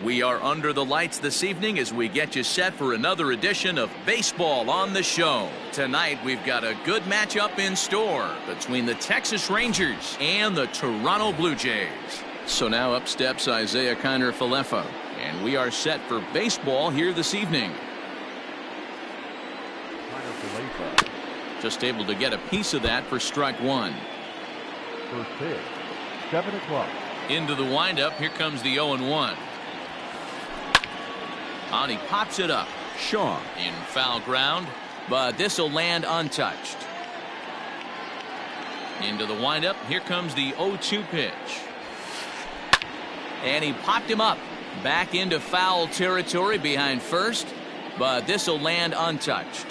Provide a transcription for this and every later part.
We are under the lights this evening as we get you set for another edition of Baseball on the Show. Tonight we've got a good matchup in store between the Texas Rangers and the Toronto Blue Jays. So now up steps Isiah Kiner-Falefa, and we are set for baseball here this evening. Just able to get a piece of that for strike one. First pitch, 7 o'clock. Into the windup, here comes the 0-1. On he pops it up. Shaw in foul ground, but this will land untouched. Into the windup, here comes the 0-2 pitch. And he popped him up. Back into foul territory behind first, but this will land untouched.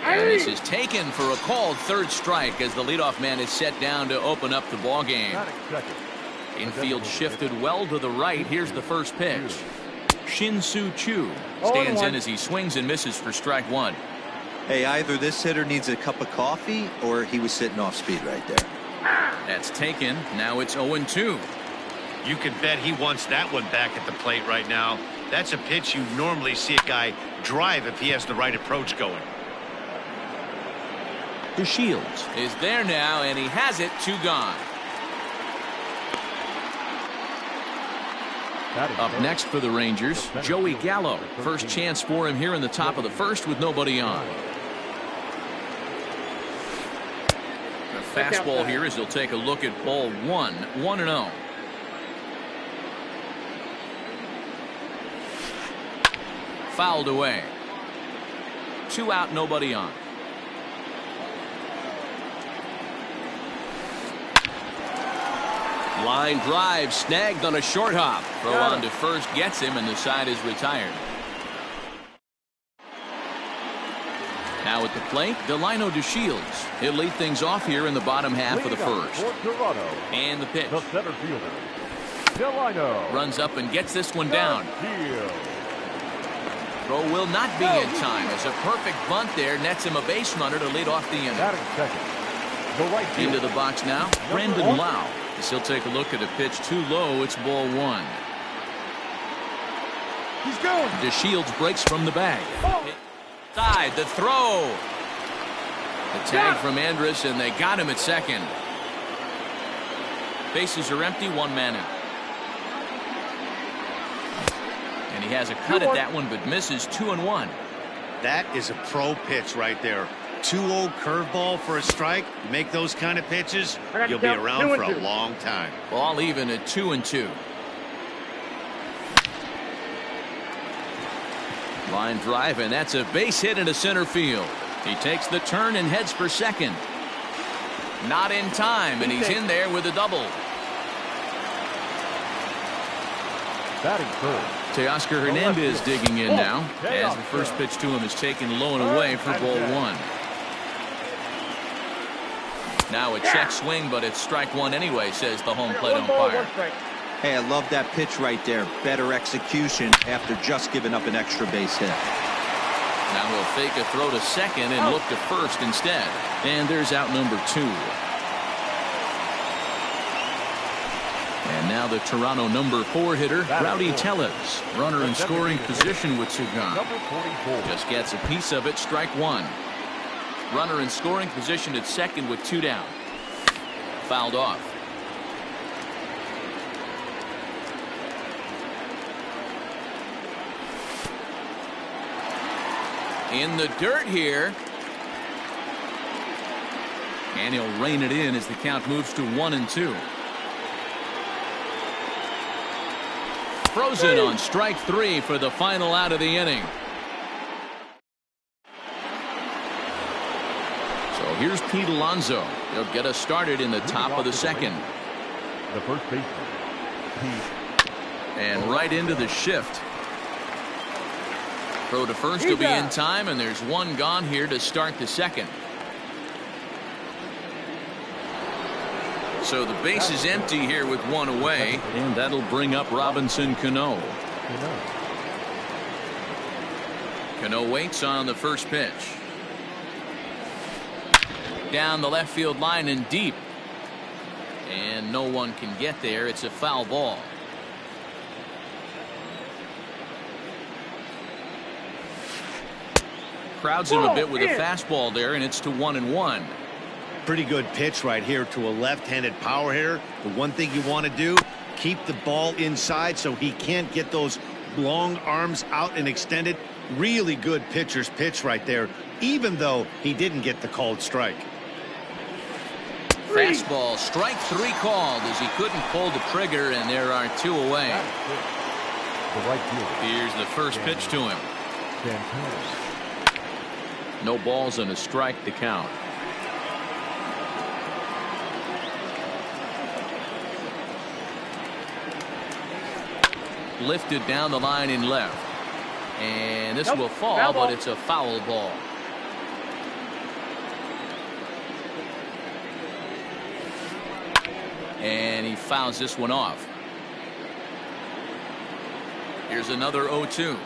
And this is taken for a called third strike as the leadoff man is set down to open up the ball game. Infield shifted well to the right. Here's the first pitch. Shin-Soo Choo stands in as he swings and misses for strike one. Hey, either this hitter needs a cup of coffee or he was sitting off speed right there. That's taken. Now it's 0-2. You can bet he wants that one back at the plate right now. That's a pitch you normally see a guy drive if he has the right approach going. DeShields is there now, and he has it. 2 gone. Up next for the Rangers, Joey Gallo. First chance for him here in the top of the first with nobody on. The fastball here as he'll take a look at ball 1, 1-0. Fouled away. 2 out, nobody on. Line drive snagged on a short hop. Throw on to first gets him, and the side is retired. Now at the plate, Delino DeShields. He'll lead things off here in the bottom half of the first. And the pitch. The center fielder, Delino. Runs up and gets this one down. Throw will not be in time as a perfect bunt there nets him a base runner to lead off the inning. Into the box now, Brandon Lau. As he'll take a look at a pitch too low. It's ball 1. He's going. DeShields breaks from the bag. Side, the throw. The tag from Andrus, and they got him at second. Bases are empty, 1 man out. And he has a cut at that one, but misses. 2-1. That is a pro pitch right there. 2-0 curveball for a strike. You make those kind of pitches, you'll be around for a long time. Ball even at 2-2. Line drive, and that's a base hit into center field. He takes the turn and heads for second. Not in time, and he's in there with a double. Batting third, Teoscar Hernandez digging in now as the first pitch to him is taken low and away for ball 1. Now a check swing, but it's strike 1 anyway, says the home plate umpire. Hey, I love that pitch right there. Better execution after just giving up an extra base hit. Now he'll fake a throw to second and look to first instead. And there's out number 2. And now the Toronto number 4 hitter, Rowdy Tellez. Runner in scoring position with 2 gone. Just gets a piece of it, strike 1. Runner in scoring position at second with 2 down. Fouled off. In the dirt here. And he'll rein it in as the count moves to 1-2. Frozen on strike 3 for the final out of the inning. So here's Pete Alonso. He'll get us started in the top of the second. The first baseman, Pete. And right into the shift. Throw to first will be in time, and there's 1 gone here to start the second. So the base is empty here with 1 away, and that'll bring up Robinson Cano. Cano waits on the first pitch. Down the left field line and deep. And no one can get there. It's a foul ball. Crowds him a bit with a fastball there, and it's to 1-1. Pretty good pitch right here to a left-handed power hitter. The one thing you want to do, keep the ball inside so he can't get those long arms out and extended. Really good pitcher's pitch right there, even though he didn't get the called strike. Fastball, strike 3 called as he couldn't pull the trigger, and there are 2 away. The right fielder. Here's the first pitch to him. Santana. No balls and a strike to count. Lifted down the line in left. And this will fall, but it's a foul ball. And he fouls this one off. Here's another 0-2.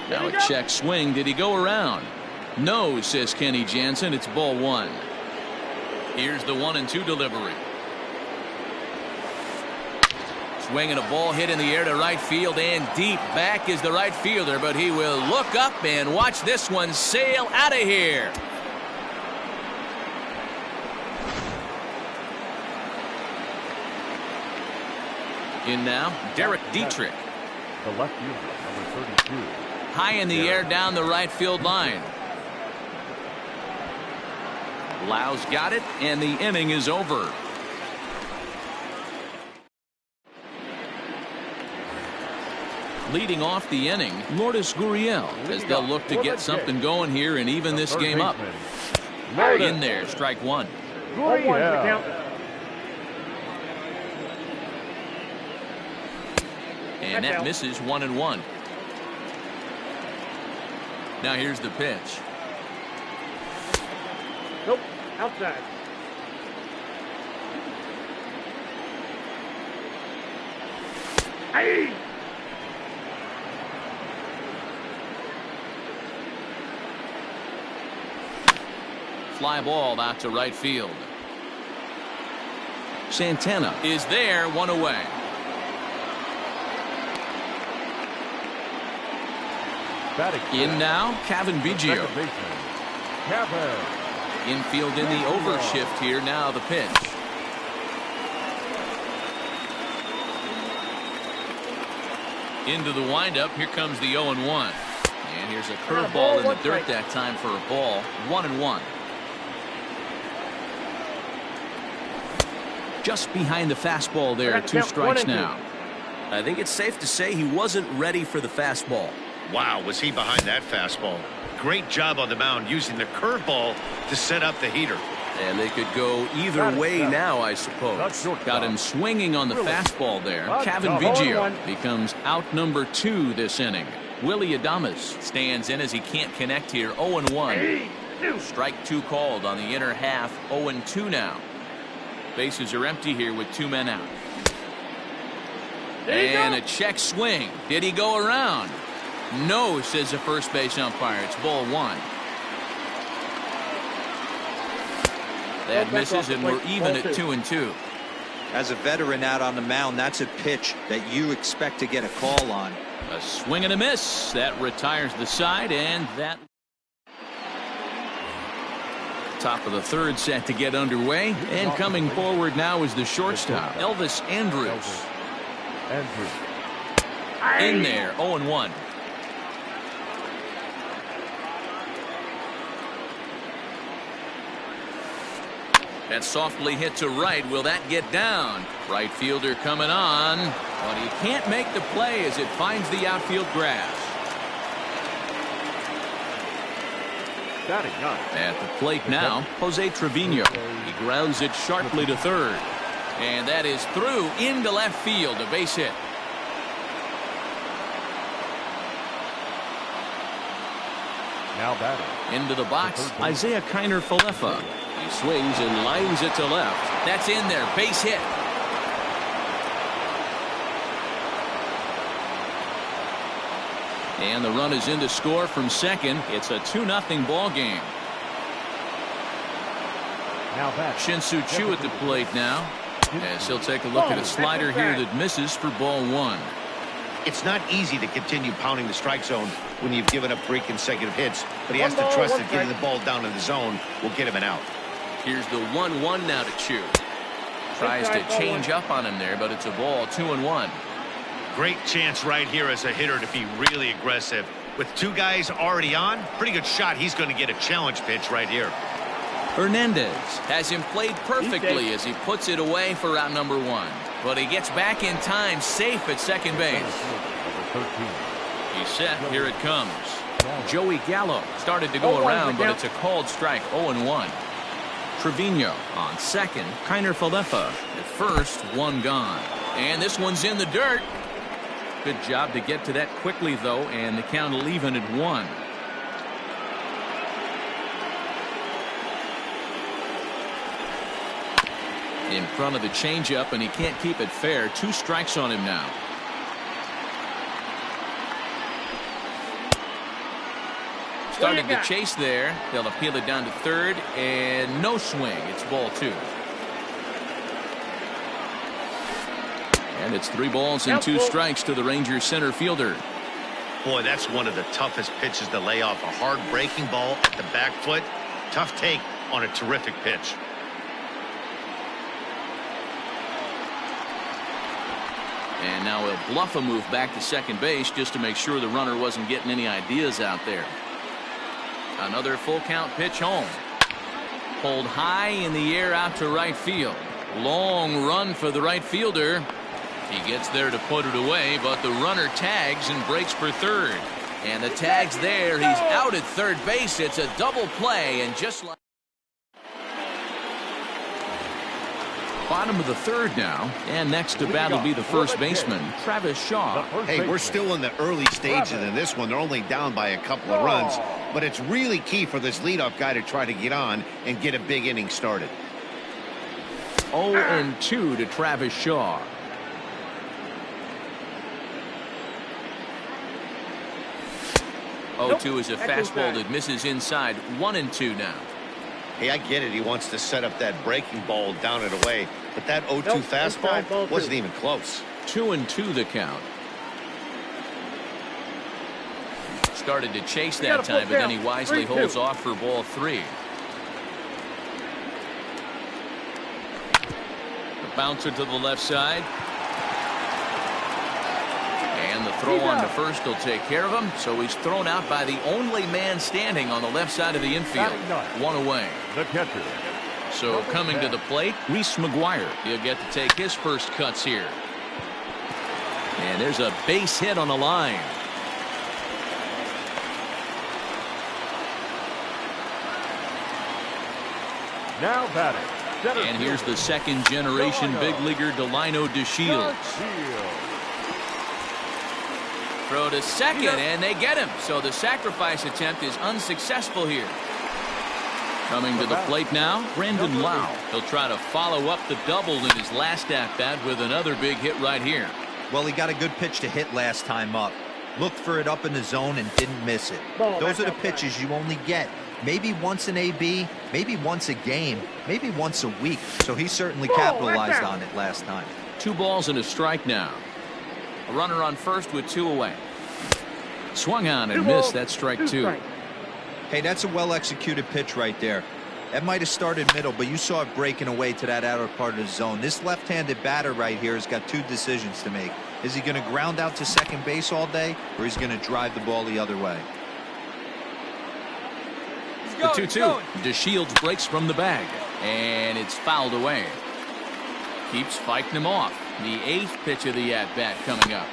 Now a check swing. Did he go around? No, says Kenny Jansen. It's ball 1. Here's the 1-2 delivery. Swinging a ball hit in the air to right field, and deep back is the right fielder, but he will look up and watch this one sail out of here. In now, Derek Dietrich. The left fielder, number 32. High in the air down the right field line. Lau's got it, and the inning is over. Leading off the inning, Lourdes Gurriel, as they'll look to get something going here and even this game up. In there, strike 1. And that misses 1-1. Now here's the pitch. Nope, outside. Hey! Fly ball out to right field. Santana is there, 1 away. In now, Cavan Biggio. Infield in the overshift here. Now the pitch. Into the windup. Here comes the 0-1. And here's a curveball in the dirt that time for a ball. 1-1. Just behind the fastball there. 2 strikes now. I think it's safe to say he wasn't ready for the fastball. Wow, was he behind that fastball. Great job on the mound using the curveball to set up the heater. And they could go either way now, I suppose. Got him swinging on the fastball there. Cavan Biggio becomes out number 2 this inning. Willy Adames stands in as he can't connect here. 0-1. Strike 2 called on the inner half. 0-2 now. Bases are empty here with 2 men out. And a check swing. Did he go around? No, says the first base umpire. It's ball 1. That misses, and we're even at 2-2. As a veteran out on the mound, that's a pitch that you expect to get a call on. A swing and a miss. That retires the side, and that top of the 3rd set to get underway. And coming forward now is the shortstop, Elvis Andrus. In there, 0-1. That softly hit to right. Will that get down? Right fielder coming on, but he can't make the play as it finds the outfield grass. At the plate now, Jose Trevino. He grounds it sharply to 3rd. And that is through into left field, a base hit. Now batting. Into the box, Isaiah Kiner Falefa. He swings and lines it to left. That's in there, base hit. And the run is in to score from second. It's a 2-0 ball game. Now that Shin-Soo Choo at the plate now, as he'll take a look at a slider here that misses for ball 1. It's not easy to continue pounding the strike zone when you've given up 3 consecutive hits, but he has to trust that getting the ball down in the zone will get him an out. Here's the 1-1 now to Choo. Tries to change up on him there, but it's a ball, 2-1. Great chance right here as a hitter to be really aggressive. With 2 guys already on, pretty good shot. He's going to get a challenge pitch right here. Hernandez has him played perfectly as he puts it away for out number 1. But he gets back in time, safe at second base. He's set. Here it comes. Joey Gallo started to go around, but it's a called strike, 0-1. Trevino on second. Kiner Falefa at first, 1 gone. And this one's in the dirt. Good job to get to that quickly, though, and the count will even at 1. In front of the changeup, and he can't keep it fair. 2 strikes on him now. Started to chase there. They'll appeal it down to third, and no swing. It's ball 2. And it's 3 balls and 2 strikes to the Rangers center fielder. Boy, that's one of the toughest pitches to lay off. A hard breaking ball at the back foot. Tough take on a terrific pitch. And now he'll bluff a move back to second base just to make sure the runner wasn't getting any ideas out there. Another full count pitch home. Pulled high in the air out to right field. Long run for the right fielder. He gets there to put it away, but the runner tags and breaks for third. And the tag's there. He's out at third base. It's a double play, and just like bottom of the third now, and next to bat will be the first baseman, Travis Shaw. Hey, we're still in the early stages in this one. They're only down by a couple of runs, but it's really key for this leadoff guy to try to get on and get a big inning started. 0-2 to Travis Shaw. Nope. 0-2 is a fastball that misses inside. 1-2 now. Hey, I get it. He wants to set up that breaking ball down and away, but that 0-2 fastball wasn't even close. 2-2 the count. Started to chase that time, but then he wisely holds off for ball 3. The bouncer to the left side. And the throw on to first will take care of him. So he's thrown out by the only man standing on the left side of the infield. 1 away. The catcher. So coming to the plate, Reese McGuire. He'll get to take his first cuts here. And there's a base hit on the line. Now batting. And here's the second generation big leaguer Delino DeShields. Throw to second, and they get him. So the sacrifice attempt is unsuccessful here. Coming to the plate now, Brandon Lau. He'll try to follow up the double in his last at-bat with another big hit right here. Well, he got a good pitch to hit last time up. Looked for it up in the zone and didn't miss it. Those are the pitches you only get maybe once in AB, maybe once a game, maybe once a week. So he certainly capitalized on it last time. 2 balls and a strike now. A runner on first with 2 away. Swung on and missed. That's strike 2. Hey, that's a well-executed pitch right there. That might have started middle, but you saw it breaking away to that outer part of the zone. This left-handed batter right here has got 2 decisions to make. Is he going to ground out to second base all day, or is he going to drive the ball the other way? The 2-2. DeShields breaks from the bag, and it's fouled away. Keeps fighting him off. The 8th pitch of the at-bat coming up.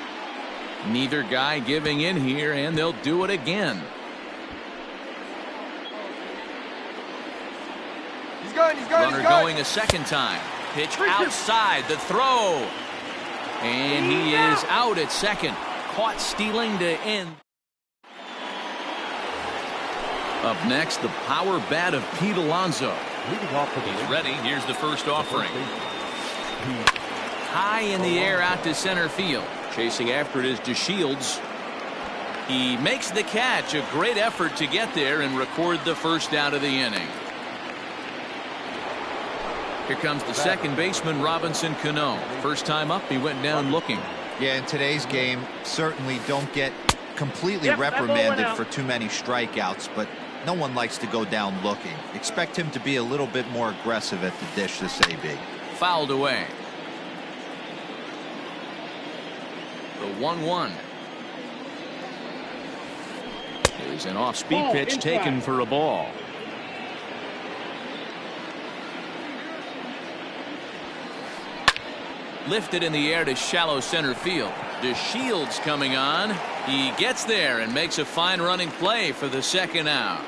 Neither guy giving in here, and they'll do it again. Runner going a second time. Pitch outside. The throw. And he is out at second. Caught stealing to end. Up next, the power bat of Pete Alonso. He's ready. Here's the first offering. High in the air out to center field. Chasing after it is DeShields. He makes the catch. A great effort to get there and record the first out of the inning. Here comes the second baseman, Robinson Cano. First time up, he went down looking. Yeah, in today's game, certainly don't get completely reprimanded for too many strikeouts, but no one likes to go down looking. Expect him to be a little bit more aggressive at the dish this AB. Fouled away. The 1-1. Is an off-speed pitch taken for a ball. Lifted in the air to shallow center field. DeShields coming on. He gets there and makes a fine running play for the second out.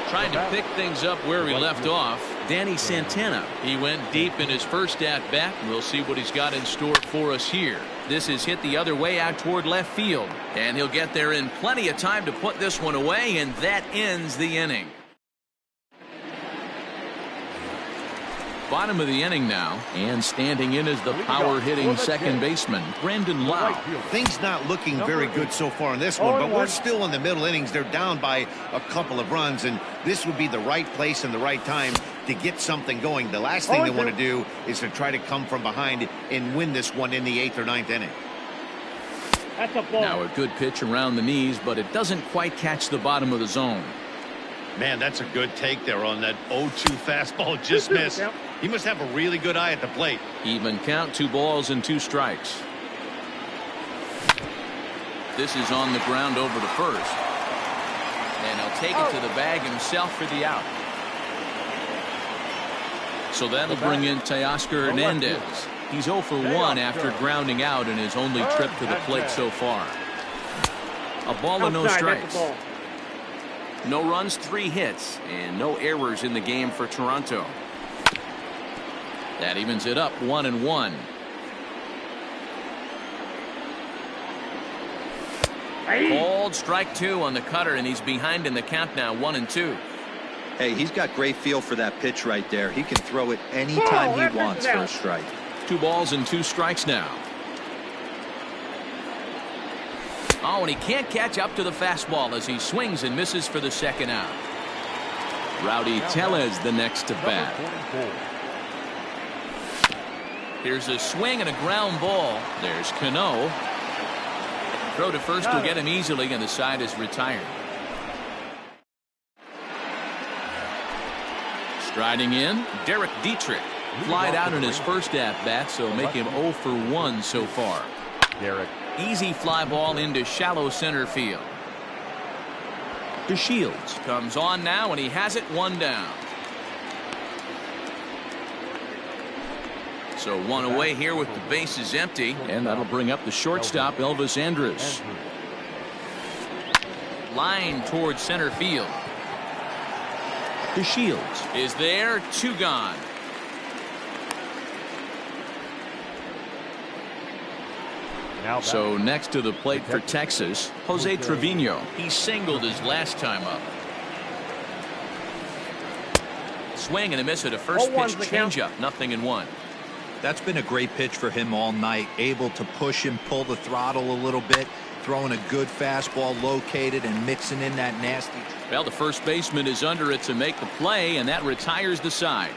Trying to pick things up where he left off, Danny Santana. He went deep in his first at-bat. We'll see what he's got in store for us here. This is hit the other way out toward left field. And he'll get there in plenty of time to put this one away, and that ends the inning. Bottom of the inning now, and standing in is the power-hitting second baseman, Brandon Lowe. Things not looking very good so far in this one, but we're still in the middle innings. They're down by a couple of runs, and this would be the right place and the right time to get something going. The last thing they want to do is to try to come from behind and win this one in the 8th or 9th inning. Now a good pitch around the knees, but it doesn't quite catch the bottom of the zone. Man, that's a good take there on that 0-2 fastball. Just missed. He must have a really good eye at the plate. Even count, 2 balls and 2 strikes. This is on the ground over to first. And he'll take it to the bag himself for the out. So that'll bring in Teoscar Hernandez. He's 0 for 1 after grounding out in his only trip to the plate so far. A ball and no strikes. No runs, 3 hits, and no errors in the game for Toronto. That evens it up 1-1. Called strike 2 on the cutter, and he's behind in the count now, 1-2. Hey, he's got great feel for that pitch right there. He can throw it anytime he wants for a strike. 2 balls and 2 strikes now. Oh, and he can't catch up to the fastball as he swings and misses for the second out. Rowdy Tellez the next to bat. Here's a swing and a ground ball. There's Cano. Throw to first will get him easily, and the side is retired. Striding in, Derek Dietrich. Flied out in his first at-bat, so make him 0 for 1 so far. Derek. Easy fly ball into shallow center field. DeShields comes on now, and he has it 1 down. So 1 away here with the bases empty, and that'll bring up the shortstop, Elvis Andrus. Line towards center field. DeShields is there, 2 gone. So next to the plate for Texas, Jose Trevino. He singled his last time up. Swing and a miss at a first pitch changeup, 0-1. That's been a great pitch for him all night. Able to push and pull the throttle a little bit, throwing a good fastball located and mixing in that nasty. Well, the first baseman is under it to make the play, and that retires the side.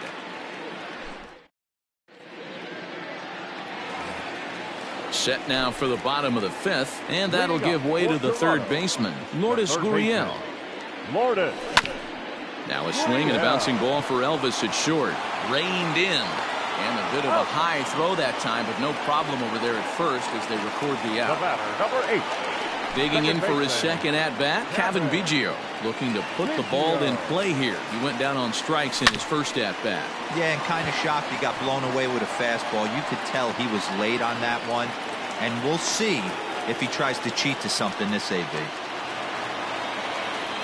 Set now for the bottom of the 5th, and that'll give way to the third baseman, Lourdes Gurriel. Now a swing and a bouncing ball for Elvis at short. Reined in. And a bit of a high throw that time, but no problem over there at first as they record the out. Number 8. Digging in for his second at-bat, Cavan Biggio, looking to put the ball in play here. He went down on strikes in his first at-bat. Yeah, and kind of shocked he got blown away with a fastball. You could tell he was late on that one, and we'll see if he tries to cheat to something this AB.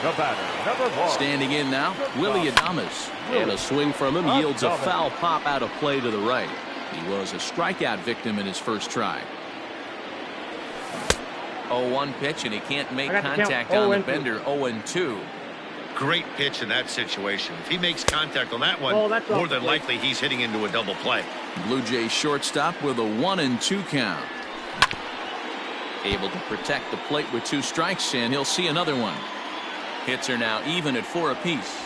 The batter, number 1. Standing in now, Willy Adames. And a swing from him yields a foul pop out of play to the right. He was a strikeout victim in his first try. 0-1 pitch, and he can't make contact on the bender. 0-2. Great pitch in that situation. If he makes contact on that one, more than likely he's hitting into a double play. Blue Jays shortstop with a 1-2 count. Able to protect the plate with 2 strikes, and he'll see another one. Hits are now even at 4 apiece.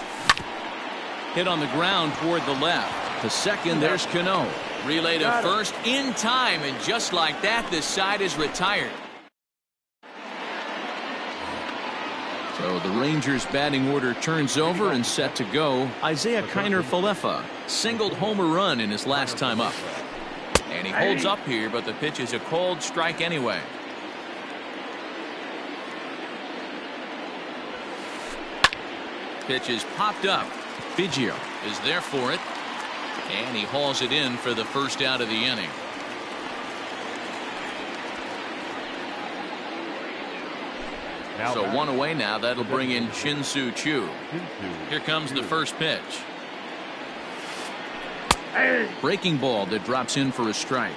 Hit on the ground toward the left. To second, there's Cano. Relay to first in time, and just like that, this side is retired. So the Rangers batting order turns over and set to go. Isaiah Kiner-Falefa singled home a run in his last time up. And he holds up here, but the pitch is a cold strike anyway. Pitch is popped up. Biggio is there for it. And he hauls it in for the first out of the inning. So one away now. That'll bring in Shin-Soo Choo. Here comes the first pitch. Breaking ball that drops in for a strike.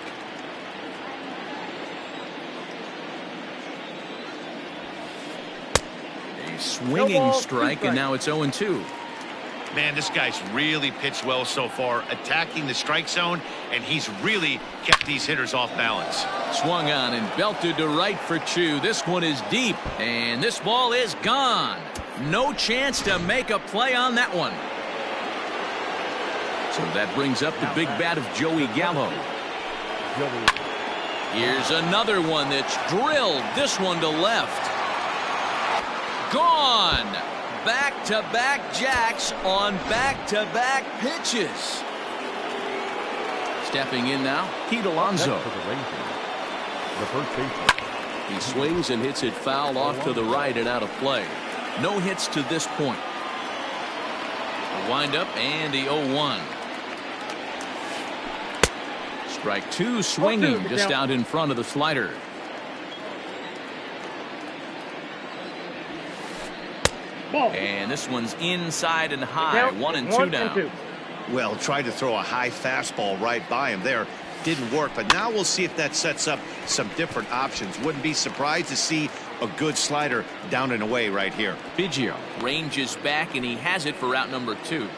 A swinging strike, and now it's 0-2. Man, this guy's really pitched well so far, attacking the strike zone, and he's really kept these hitters off balance. Swung on and belted to right for Choo. This one is deep, and this ball is gone. No chance to make a play on that one. So that brings up the big bat of Joey Gallo. Here's another one that's drilled. This one to left. Gone. Back-to-back jacks on back-to-back pitches. Stepping in now, Pete Alonso. He swings and hits it foul off to the right and out of play. No hits to this point. The windup and the 0-1. Strike two, swinging just out in front of the slider. And this one's inside and high. 1-2 now. Well, tried to throw a high fastball right by him there. Didn't work, but now we'll see if that sets up some different options. Wouldn't be surprised to see a good slider down and away right here. Biggio ranges back, and he has it for out number 2.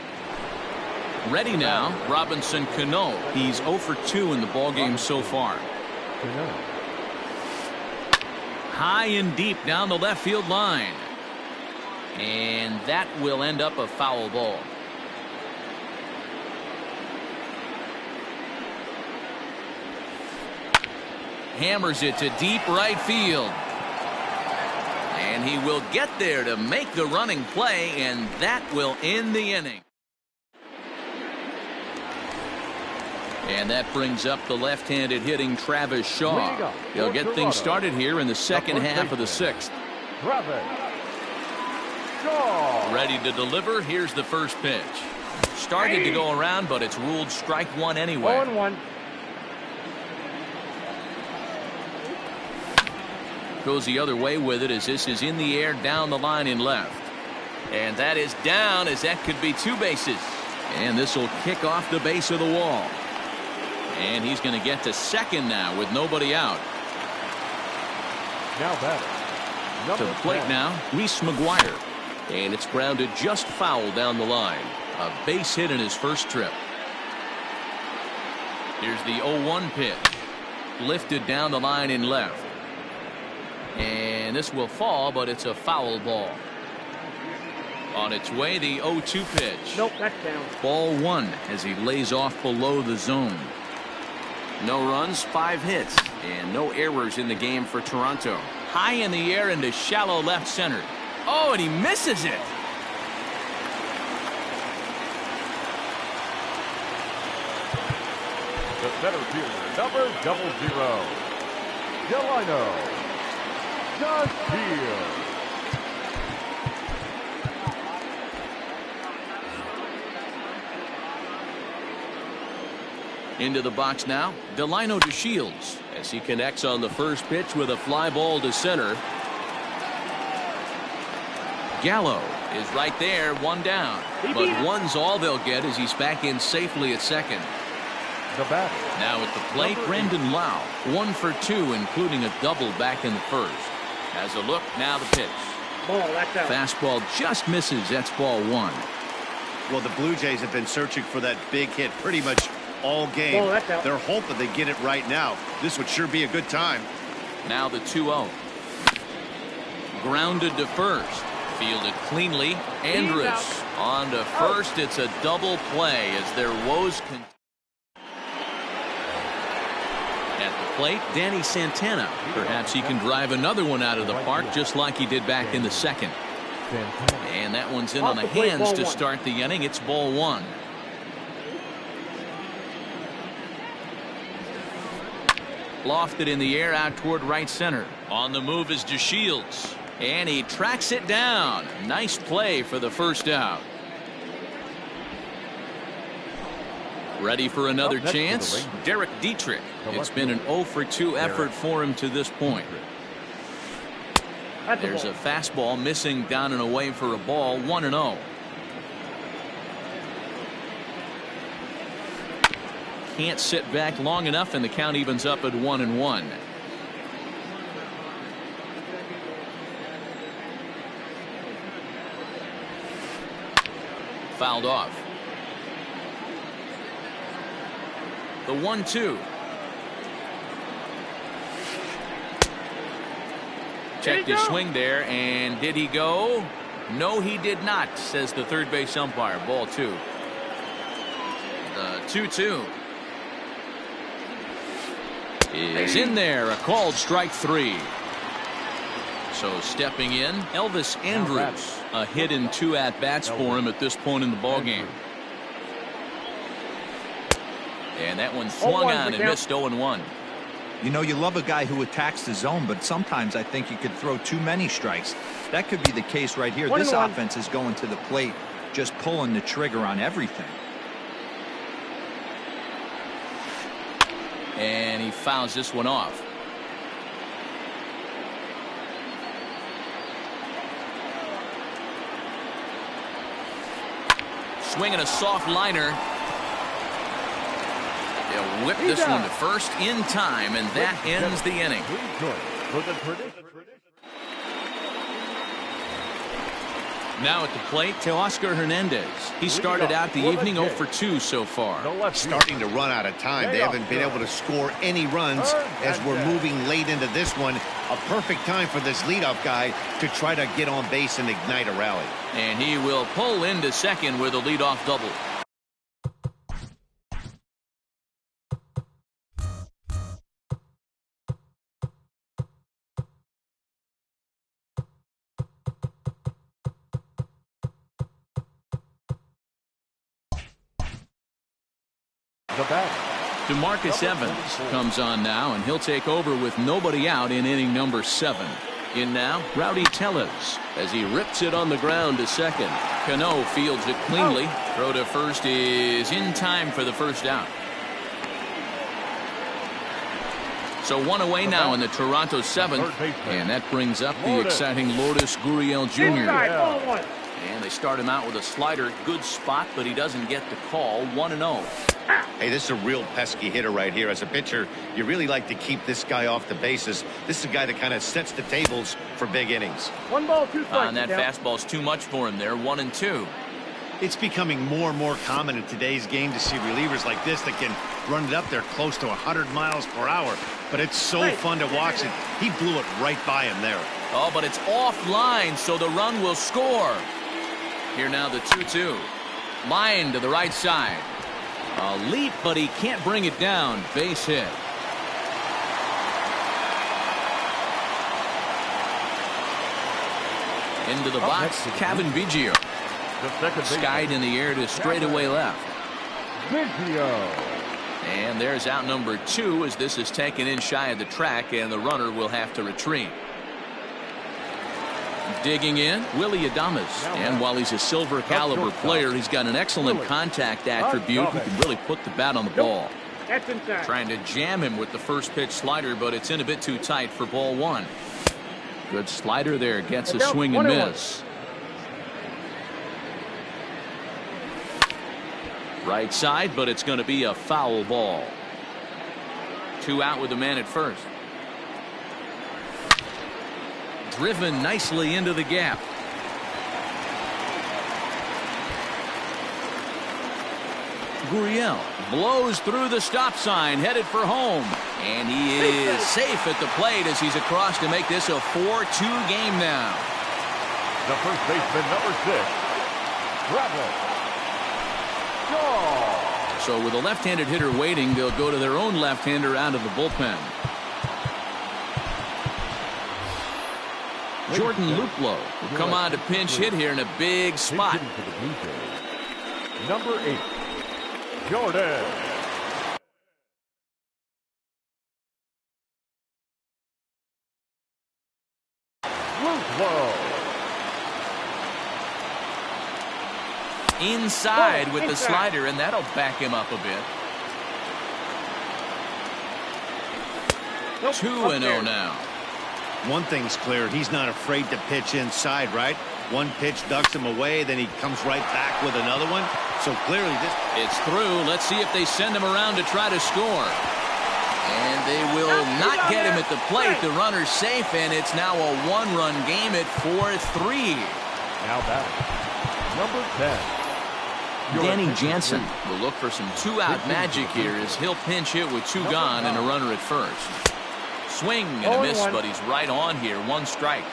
Ready now, Robinson Cano. He's 0 for 2 in the ballgame so far. High and deep down the left field line. And that will end up a foul ball. Hammers it to deep right field. And he will get there to make the running play, and that will end the inning. And that brings up the left-handed hitting Travis Shaw. He'll get things started here in the second half of the 6th. Ready to deliver. Here's the first pitch. Started to go around, but it's ruled strike one anyway. 0-1. Goes the other way with it as this is in the air down the line in left. And that is down, as that could be 2 bases. And this will kick off the base of the wall. And he's going to get to second now with nobody out. Now batter. To the plate now, Reese McGuire. And it's grounded just foul down the line. A base hit in his first trip. Here's the 0-1 pitch. Lifted down the line in left. And this will fall, but it's a foul ball. On its way, the 0-2 pitch. Nope, that's down. Ball 1 as he lays off below the zone. No runs, 5 hits, and no errors in the game for Toronto. High in the air into shallow left center. Oh, and he misses it. The center fielder, number 00. Delino Castillo. Into the box now, Delino DeShields as he connects on the first pitch with a fly ball to center. Gallo is right there, 1 down. But 1's all they'll get as he's back in safely at second. The batter. Now at the plate, Brandon Lau, 1 for 2, including a double back in the first. Has a look, now the pitch. Ball, that's out. Fastball just misses, that's ball 1. Well, the Blue Jays have been searching for that big hit pretty much all game. Ball, that's out. They're hoping they get it right now. This would sure be a good time. Now the 2-0. Grounded to first. Fielded cleanly. Andrus on to first. It's a double play as their woes continue. At the plate, Danny Santana. Perhaps he can drive another one out of the park just like he did back in the second. And that one's in on the hands to start the inning. It's ball one. Lofted in the air out toward right center. On the move is DeShields. And he tracks it down. Nice play for the first out. Ready for another chance? Derek Dietrich. It's been an 0 for 2 effort for him to this point. There's a fastball missing down and away for a ball. 1-0. Can't sit back long enough, and the count evens up at 1-1. Fouled off. The 1-2. Checked his swing there, and did he go? No, he did not, says the third base umpire. Ball 2. The 2-2 is in there. A called strike 3. So stepping in, Elvis Andrus. A hit in 2 at-bats for him at this point in the ballgame. And that one swung on and missed 0-1. You know, you love a guy who attacks the zone, but sometimes I think you could throw too many strikes. That could be the case right here. This offense is going to the plate, just pulling the trigger on everything. And he fouls this one off. Swinging a soft liner. They'll whip this one to first in time, and that ends the inning. Now at the plate, Teoscar Hernandez. He started out the evening 0 for 2 so far. Starting to run out of time. They haven't been able to score any runs as we're moving late into this one. A perfect time for this leadoff guy to try to get on base and ignite a rally. And he will pull into second with a leadoff double. DeMarcus Evans comes on now, and he'll take over with nobody out in inning number 7. In now, Rowdy Tellez as he rips it on the ground to second. Cano fields it cleanly. Throw to first is in time for the first out. So 1 away now in the Toronto 7th, and that brings up the exciting Lourdes Gurriel Jr. And they start him out with a slider. Good spot, but he doesn't get the call. 1-0. Hey, this is a real pesky hitter right here. As a pitcher, you really like to keep this guy off the bases. This is a guy that kind of sets the tables for big innings. 1 ball, 2 strikes. And that fastball's too much for him there. 1-2. It's becoming more and more common in today's game to see relievers like this that can run it up there close to 100 miles per hour. But it's so fun to watch it. He blew it right by him there. Oh, but it's offline, so the run will score. Here now the 2-2. Line to the right side. A leap, but he can't bring it down. Base hit. Into the box, Kevin Biggio. Skied in the air to straightaway left. And there's out number 2 as this is taken in shy of the track, and the runner will have to retreat. Digging in, Willy Adames. And while he's a silver caliber player, he's got an excellent contact attribute. He can really put the bat on the ball. Trying to jam him with the first pitch slider, but it's in a bit too tight for ball 1. Good slider there, gets a swing and miss. Right side, but it's going to be a foul ball. 2 out with the man at first. Driven nicely into the gap. Gurriel blows through the stop sign, headed for home. And he is safe at the plate as he's across to make this a 4-2 game now. The first baseman, number 6, Bradley Shaw. So with a left-handed hitter waiting, they'll go to their own left-hander out of the bullpen. Jordan Luplow will come on to pinch hit here in a big spot. For the Blue Jays, number 8, Jordan Luplow. Inside with the slider, and that'll back him up a bit. 2-0 now. One thing's clear, he's not afraid to pitch inside, right? One pitch ducks him away, then he comes right back with another one. So clearly this... It's through. Let's see if they send him around to try to score. And they will not get him at the plate. The runner's safe, and it's now a one-run game at 4-3. Now batting, number 10. Danny Jansen will look for some two-out magic here as he'll pinch hit with 2 gone and a runner at first. Swing and a miss, but he's right on here. 1 strike.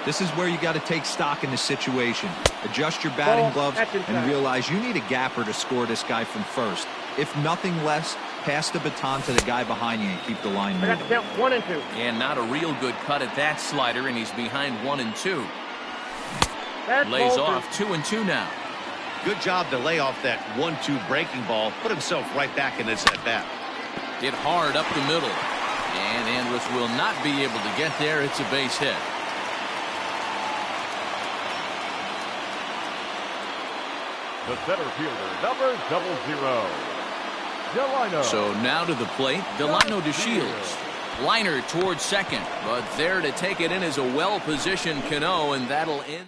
This is where you got to take stock in the situation. Adjust your batting gloves and realize you need a gapper to score this guy from first. If nothing less, pass the baton to the guy behind you and keep the line moving. Count 1 and 2. And not a real good cut at that slider, and he's behind 1-2. Lays off 2-2 now. Good job to lay off that 1-2 breaking ball. Put himself right back in this at bat. Hit hard up the middle. And Andrus will not be able to get there. It's a base hit. The center fielder, number 00, Delino. So now to the plate, Delino DeShields. Liner towards second, but there to take it in is a well-positioned Cano, and that'll end.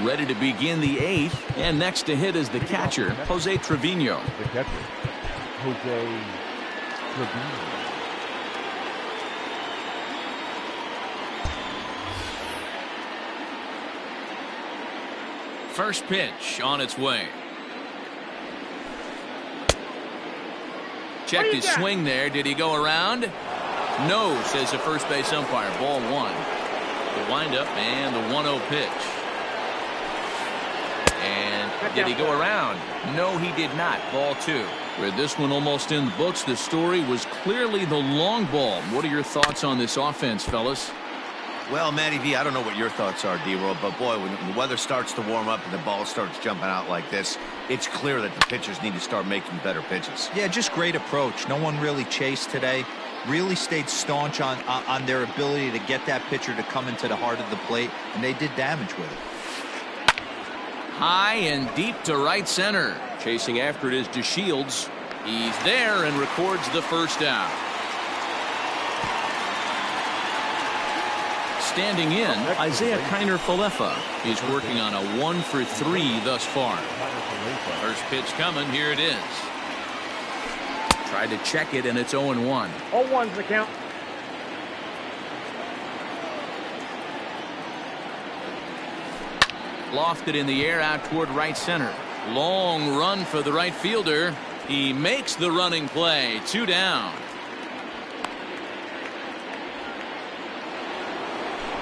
Ready to begin the 8th, and next to hit is the catcher, Jose Trevino. The catcher, Jose Trevino. First pitch on its way. Checked his swing there. Did he go around? No, says the first base umpire. Ball 1. The windup and the 1-0 pitch. And did he go around? No, he did not. Ball 2. With this one almost in the books, the story was clearly the long ball. What are your thoughts on this offense, fellas? Well, Matty V, I don't know what your thoughts are, D-Roll, but boy, when the weather starts to warm up and the ball starts jumping out like this, it's clear that the pitchers need to start making better pitches. Yeah, just great approach. No one really chased today. Really stayed staunch on their ability to get that pitcher to come into the heart of the plate, and they did damage with it. High and deep to right center. Chasing after it is DeShields. He's there and records the first out. Standing in, Isaiah Kiner-Falefa. He's working on a 1-for-3 thus far. First pitch coming. Here it is. Tried to check it, and it's 0-1. 0-1's the count. Lofted in the air out toward right center. Long run for the right fielder. He makes the running play. 2 down.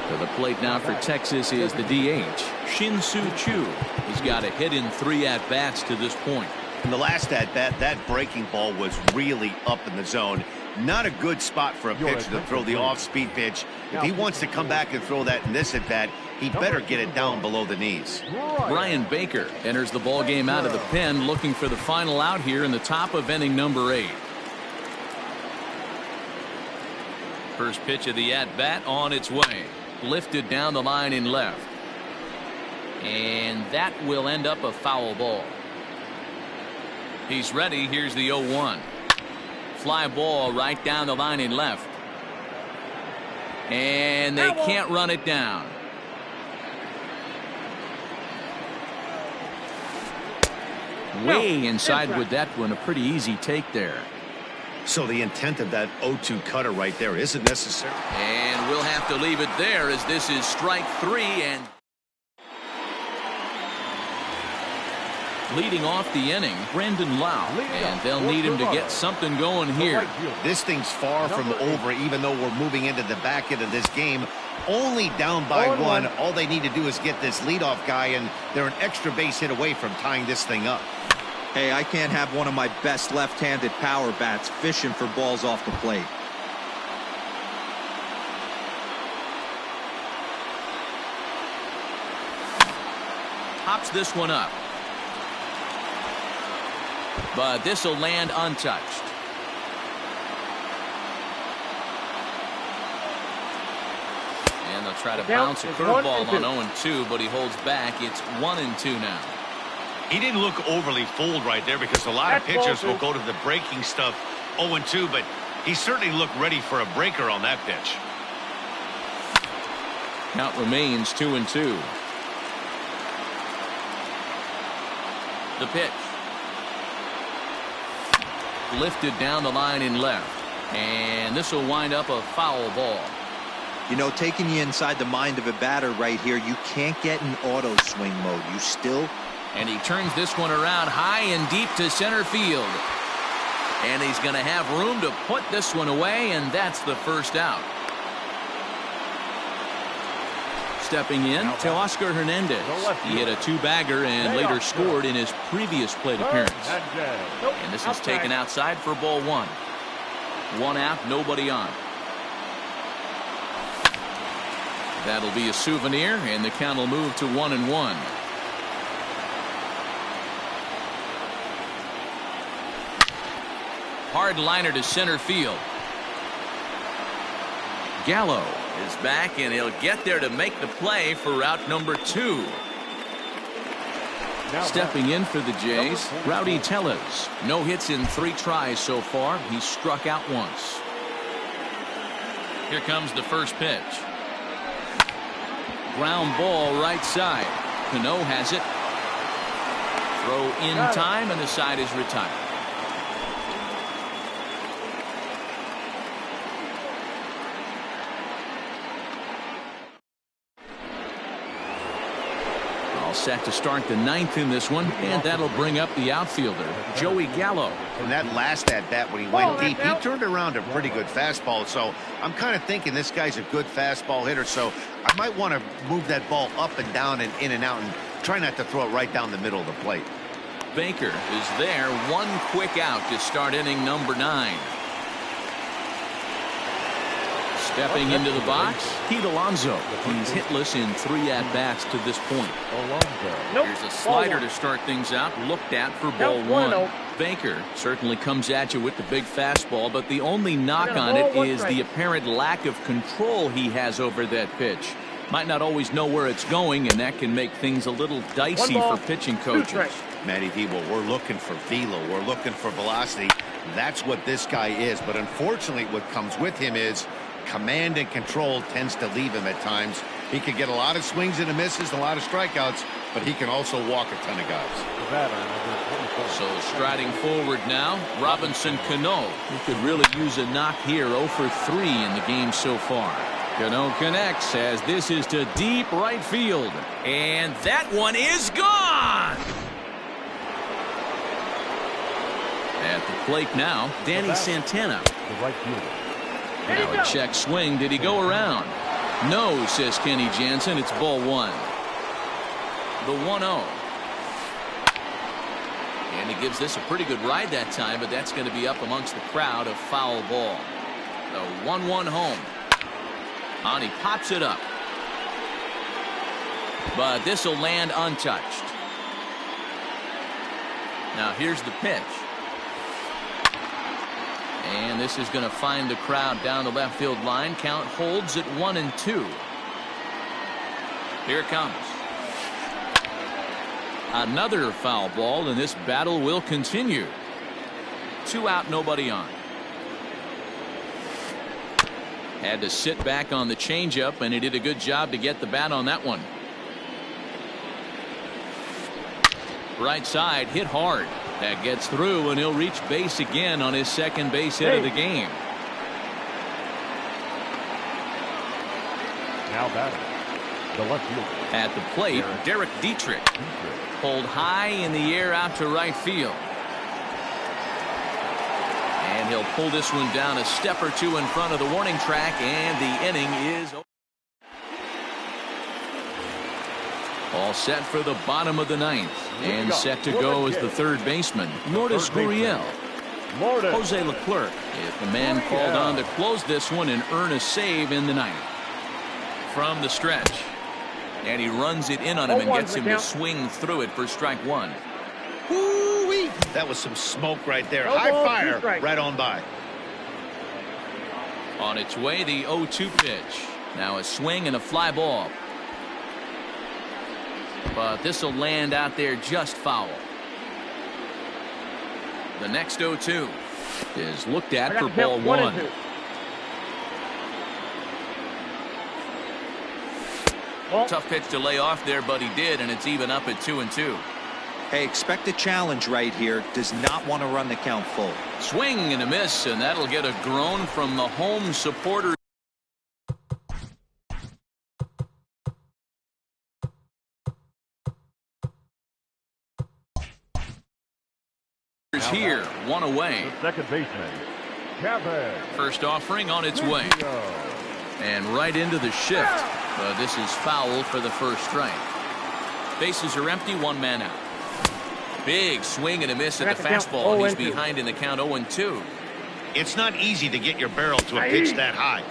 To the plate now for Texas is the DH, Shin-Soo Choo. He's got a hit in 3 at-bats to this point. In the last at-bat, that breaking ball was really up in the zone. Not a good spot for a pitcher to throw the off-speed pitch. If he wants to come back and throw that in this at-bat, he better get it down below the knees. Brian Baker enters the ball game out of the pen, looking for the final out here in the top of inning number 8. First pitch of the at-bat on its way. Lifted down the line in left. And that will end up a foul ball. He's ready. Here's the 0-1. Fly ball right down the line in left. And they can't run it down. Way inside with that one. A pretty easy take there. So the intent of that 0-2 cutter right there isn't necessary. And we'll have to leave it there as this is strike 3. And Leading off the inning, Brandon Lau, and they'll need him to get something going here. This thing's far from over, even though we're moving into the back end of this game. Only down by one. All they need to do is get this leadoff guy, and they're an extra base hit away from tying this thing up. Hey, I can't have one of my best left-handed power bats fishing for balls off the plate. Pops this one up. But this will land untouched. And they'll try to bounce a curveball on 0-2, but he holds back. It's 1-2 now. He didn't look overly fooled right there because a lot of pitchers will go to the breaking stuff 0-2, but he certainly looked ready for a breaker on that pitch. Count remains 2-2. The pitch. Lifted down the line in left. And this will wind up a foul ball. You know, taking you inside the mind of a batter right here, you can't get in auto swing mode. You still... And he turns this one around high and deep to center field. And he's going to have room to put this one away, and that's the first out. Stepping in, Teoscar Hernandez. He hit a two-bagger and later scored in his previous plate appearance. And this is taken outside for ball one. One out, nobody on. That'll be a souvenir, and the count will move to 1-1. Hard liner to center field. Gallo is back, and he'll get there to make the play for route number 2. Stepping in for the Jays, Rowdy Tellez. No hits in 3 tries so far. He's struck out once. Here comes the first pitch. Ground ball right side. Cano has it. Throw in time, and the side is retired. Set to start the 9th in this one, and that'll bring up the outfielder, Joey Gallo. And that last at bat when he went deep, he turned around a pretty good fastball. So I'm kind of thinking this guy's a good fastball hitter. So I might want to move that ball up and down and in and out and try not to throw it right down the middle of the plate. Baker is there. One quick out to start inning number 9. Stepping into the box, Pete Alonso. He's hitless in 3 at-bats to this point. Here's a slider to start things out, looked at for ball 1. Baker certainly comes at you with the big fastball, but the only knock on it is the apparent lack of control he has over that pitch. Might not always know where it's going, and that can make things a little dicey for pitching coaches. Matty V, well, we're looking for velo. We're looking for velocity. That's what this guy is. But unfortunately, what comes with him is command and control tends to leave him at times. He can get a lot of swings and misses, a lot of strikeouts, but he can also walk a ton of guys. So striding forward now, Robinson Cano, who could really use a knock here. 0 for 3 in the game so far. Cano connects as this is to deep right field. And that one is gone! At the plate now, Danny Santana. The right fielder. Now a check swing. Did he go around? No, says Kenny Jansen. It's ball 1. The 1-0. And he gives this a pretty good ride that time, but that's going to be up amongst the crowd. A foul ball. The 1-1 home. And he pops it up. But this will land untouched. Now here's the pitch. And this is going to find the crowd down the left field line. Count holds at 1-2. Here it comes. Another foul ball, and this battle will continue. 2 out, nobody on. Had to sit back on the changeup, and he did a good job to get the bat on that one. Right side, hit hard. That gets through, and he'll reach base again on his second base hit of the game. Now batting, The left fielder. At the plate, Derek Dietrich. Pulled high in the air out to right field. And he'll pull this one down a step or two in front of the warning track, and the inning is over. All set for the bottom of the ninth. And set to go as the third baseman, Lourdes Gurriel. Jose Leclerc is the man called on to close this one and earn a save in the ninth. From the stretch. And he runs it in on him and gets him to swing through it for strike one. Woo-wee. That was some smoke right there. High fire right on by. On its way, the 0-2 pitch. Now a swing and a fly ball. But this will land out there just foul. The next 0-2 is looked at for ball one. Tough pitch to lay off there, but he did, and it's even up at 2-2. Hey, expect a challenge right here. Does not want to run the count full. Swing and a miss, and that'll get a groan from the home supporters. Here, one away. The second baseman, Kevin. First offering on its way. And right into the shift. But this is foul for the first strike. Bases are empty, one man out. Big swing and a miss at the fastball, and he's behind in the count 0-2. It's not easy to get your barrel to a pitch that high.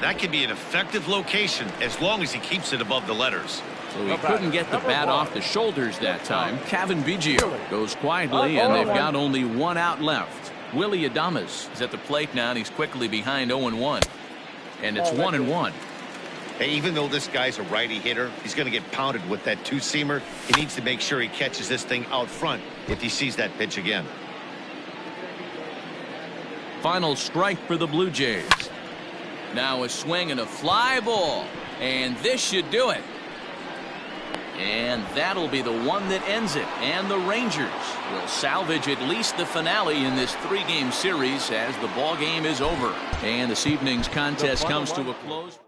That can be an effective location as long as he keeps it above the letters. So he couldn't get the bat off the shoulders that time. Cavan Biggio goes quietly, and they've got only one out left. Willy Adames is at the plate now, and he's quickly behind 0-1. And it's 1-1. Hey, even though this guy's a righty hitter, he's going to get pounded with that two-seamer. He needs to make sure he catches this thing out front if he sees that pitch again. Final strike for the Blue Jays. Now a swing and a fly ball. And this should do it. And that'll be the one that ends it. And the Rangers will salvage at least the finale in this three-game series as the ball game is over. And this evening's contest comes to a close.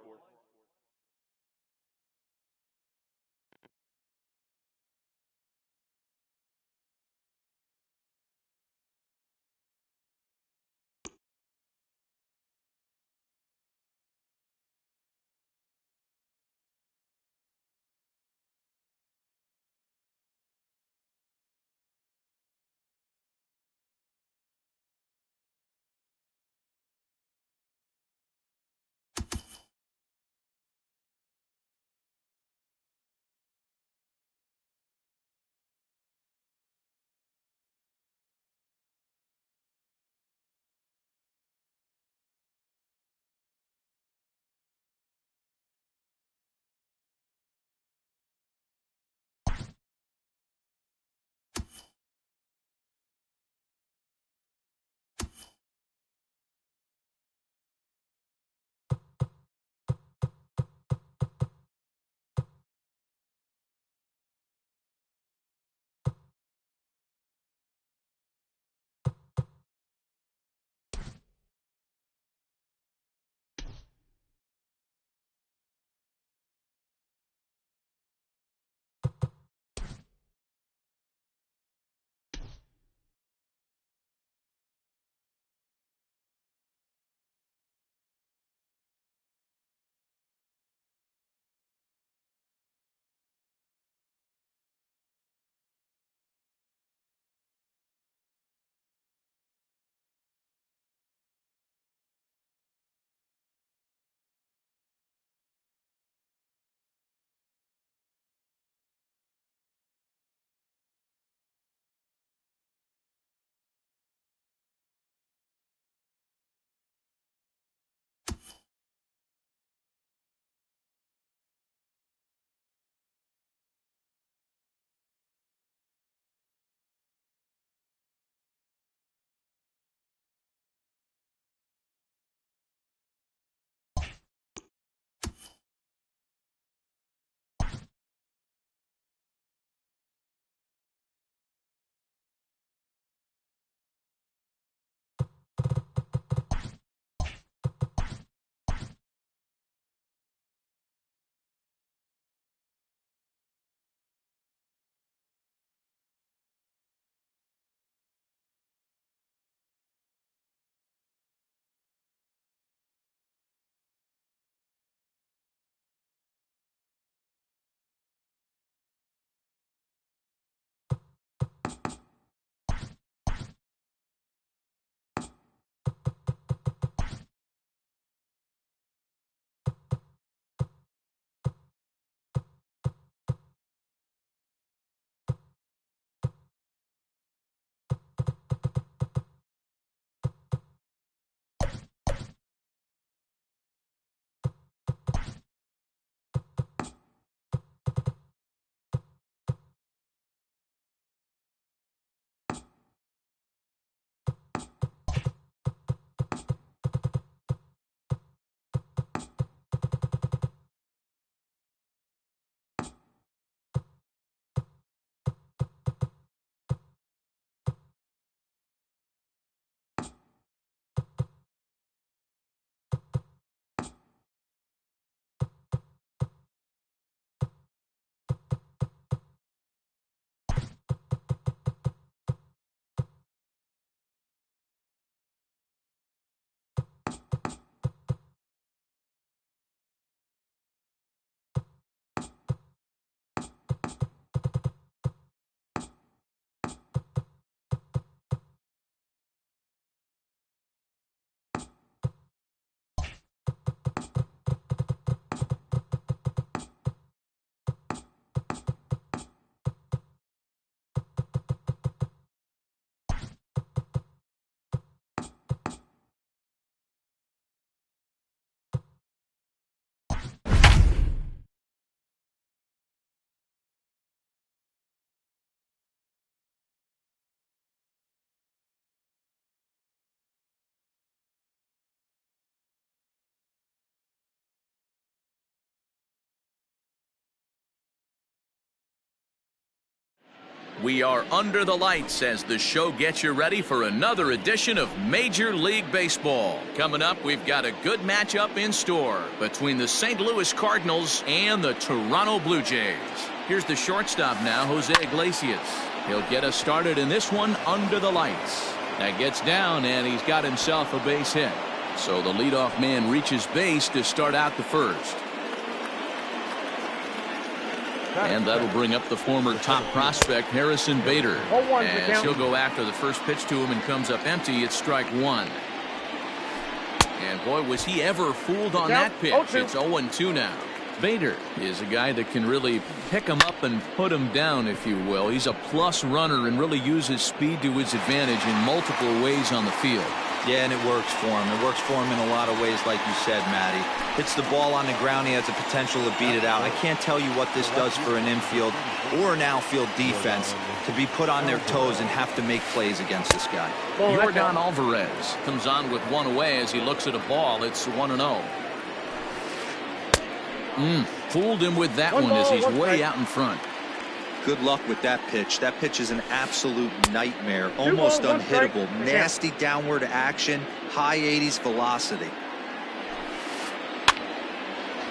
We are under the lights as the show gets you ready for another edition of Major League Baseball. Coming up, we've got a good matchup in store between the St. Louis Cardinals and the Toronto Blue Jays. Here's the shortstop now, Jose Iglesias. He'll get us started in this one under the lights. That gets down, and he's got himself a base hit. So the leadoff man reaches base to start out the first. And that'll bring up the former top prospect, Harrison Bader. As he'll go after the first pitch to him and comes up empty. It's strike one. And boy, was he ever fooled on that pitch. It's 0-2 now. Bader is a guy that can really pick him up and put him down, if you will. He's a plus runner and really uses speed to his advantage in multiple ways on the field. Yeah, and it works for him. It works for him in a lot of ways, like you said, Matty. Hits the ball on the ground. He has the potential to beat it out. I can't tell you what this does for an infield or an outfield defense to be put on their toes and have to make plays against this guy. Yordan Alvarez comes on with one away as he looks at a ball. It's 1-0. Fooled him with that one as he's way out in front. Good luck with that pitch. That pitch is an absolute nightmare. Almost unhittable. Nasty downward action. High 80s velocity.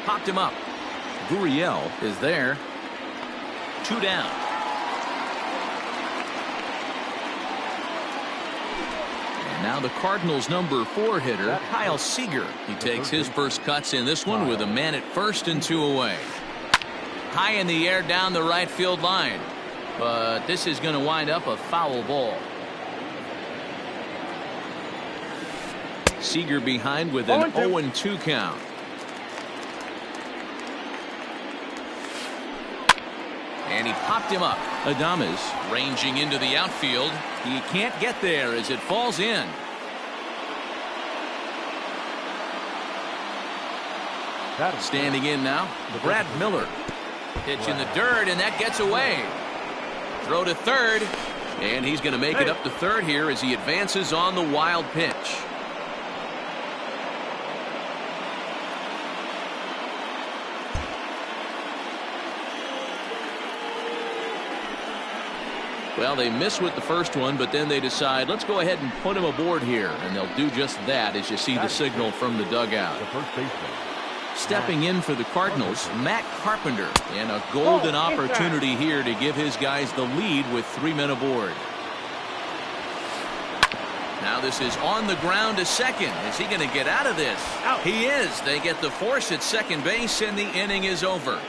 Popped him up. Gurriel is there. 2 down. And now the Cardinals' number 4 hitter, Kyle Seager. He takes his first cuts in this one with a man at first and 2 away. High in the air down the right field line. But this is going to wind up a foul ball. Seager behind with an 0-2 count. And he popped him up. Adames ranging into the outfield. He can't get there as it falls in. Standing in now, Brad Miller. Pitch in the dirt, and that gets away. Throw to third, and he's going to make it up to third here as he advances on the wild pitch. Well, they miss with the first one, but then they decide, let's go ahead and put him aboard here, and they'll do just that as you see the signal from the dugout. Stepping in for the Cardinals, Matt Carpenter, and a golden opportunity here to give his guys the lead with 3 men aboard. Now this is on the ground to second. Is he going to get out of this? He is. They get the force at second base, and the inning is over.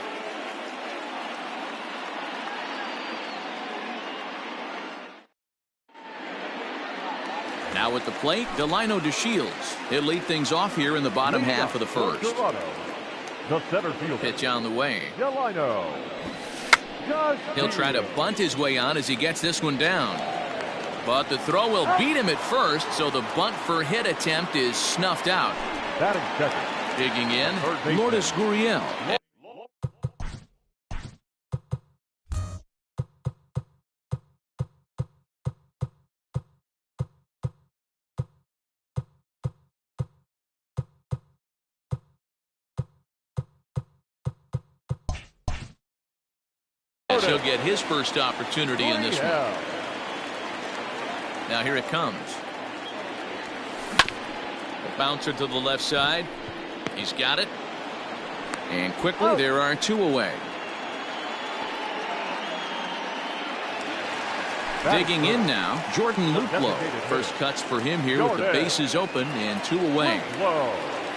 Now at the plate, Delino DeShields. He'll lead things off here in the bottom half of the first. The center field. Pitch on the way. Delino. He'll try to bunt his way on as he gets this one down. But the throw will beat him at first, so the bunt for hit attempt is snuffed out. Batting second. Digging in, Lourdes Gurriel. As he'll get his first opportunity in this one. Now here it comes. A bouncer to the left side. He's got it. And quickly there are 2 away. Digging in now, Jordan Luplow. First cuts for him here with the bases open and 2 away.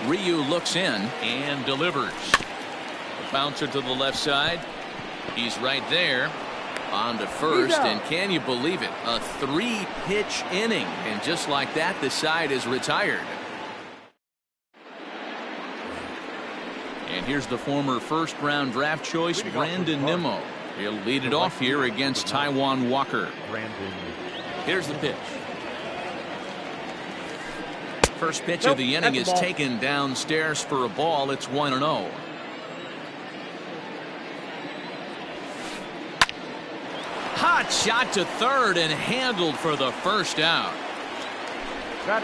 Ryu looks in and delivers. A bouncer to the left side. He's right there. On to first, and can you believe it? A 3-pitch inning, and just like that, the side is retired. And here's the former first-round draft choice, Brandon Nimmo. He'll lead it off here against Taijuan Walker. Here's the pitch. First pitch of the inning is taken downstairs for a ball. It's 1-0. Hot shot to third and handled for the first out.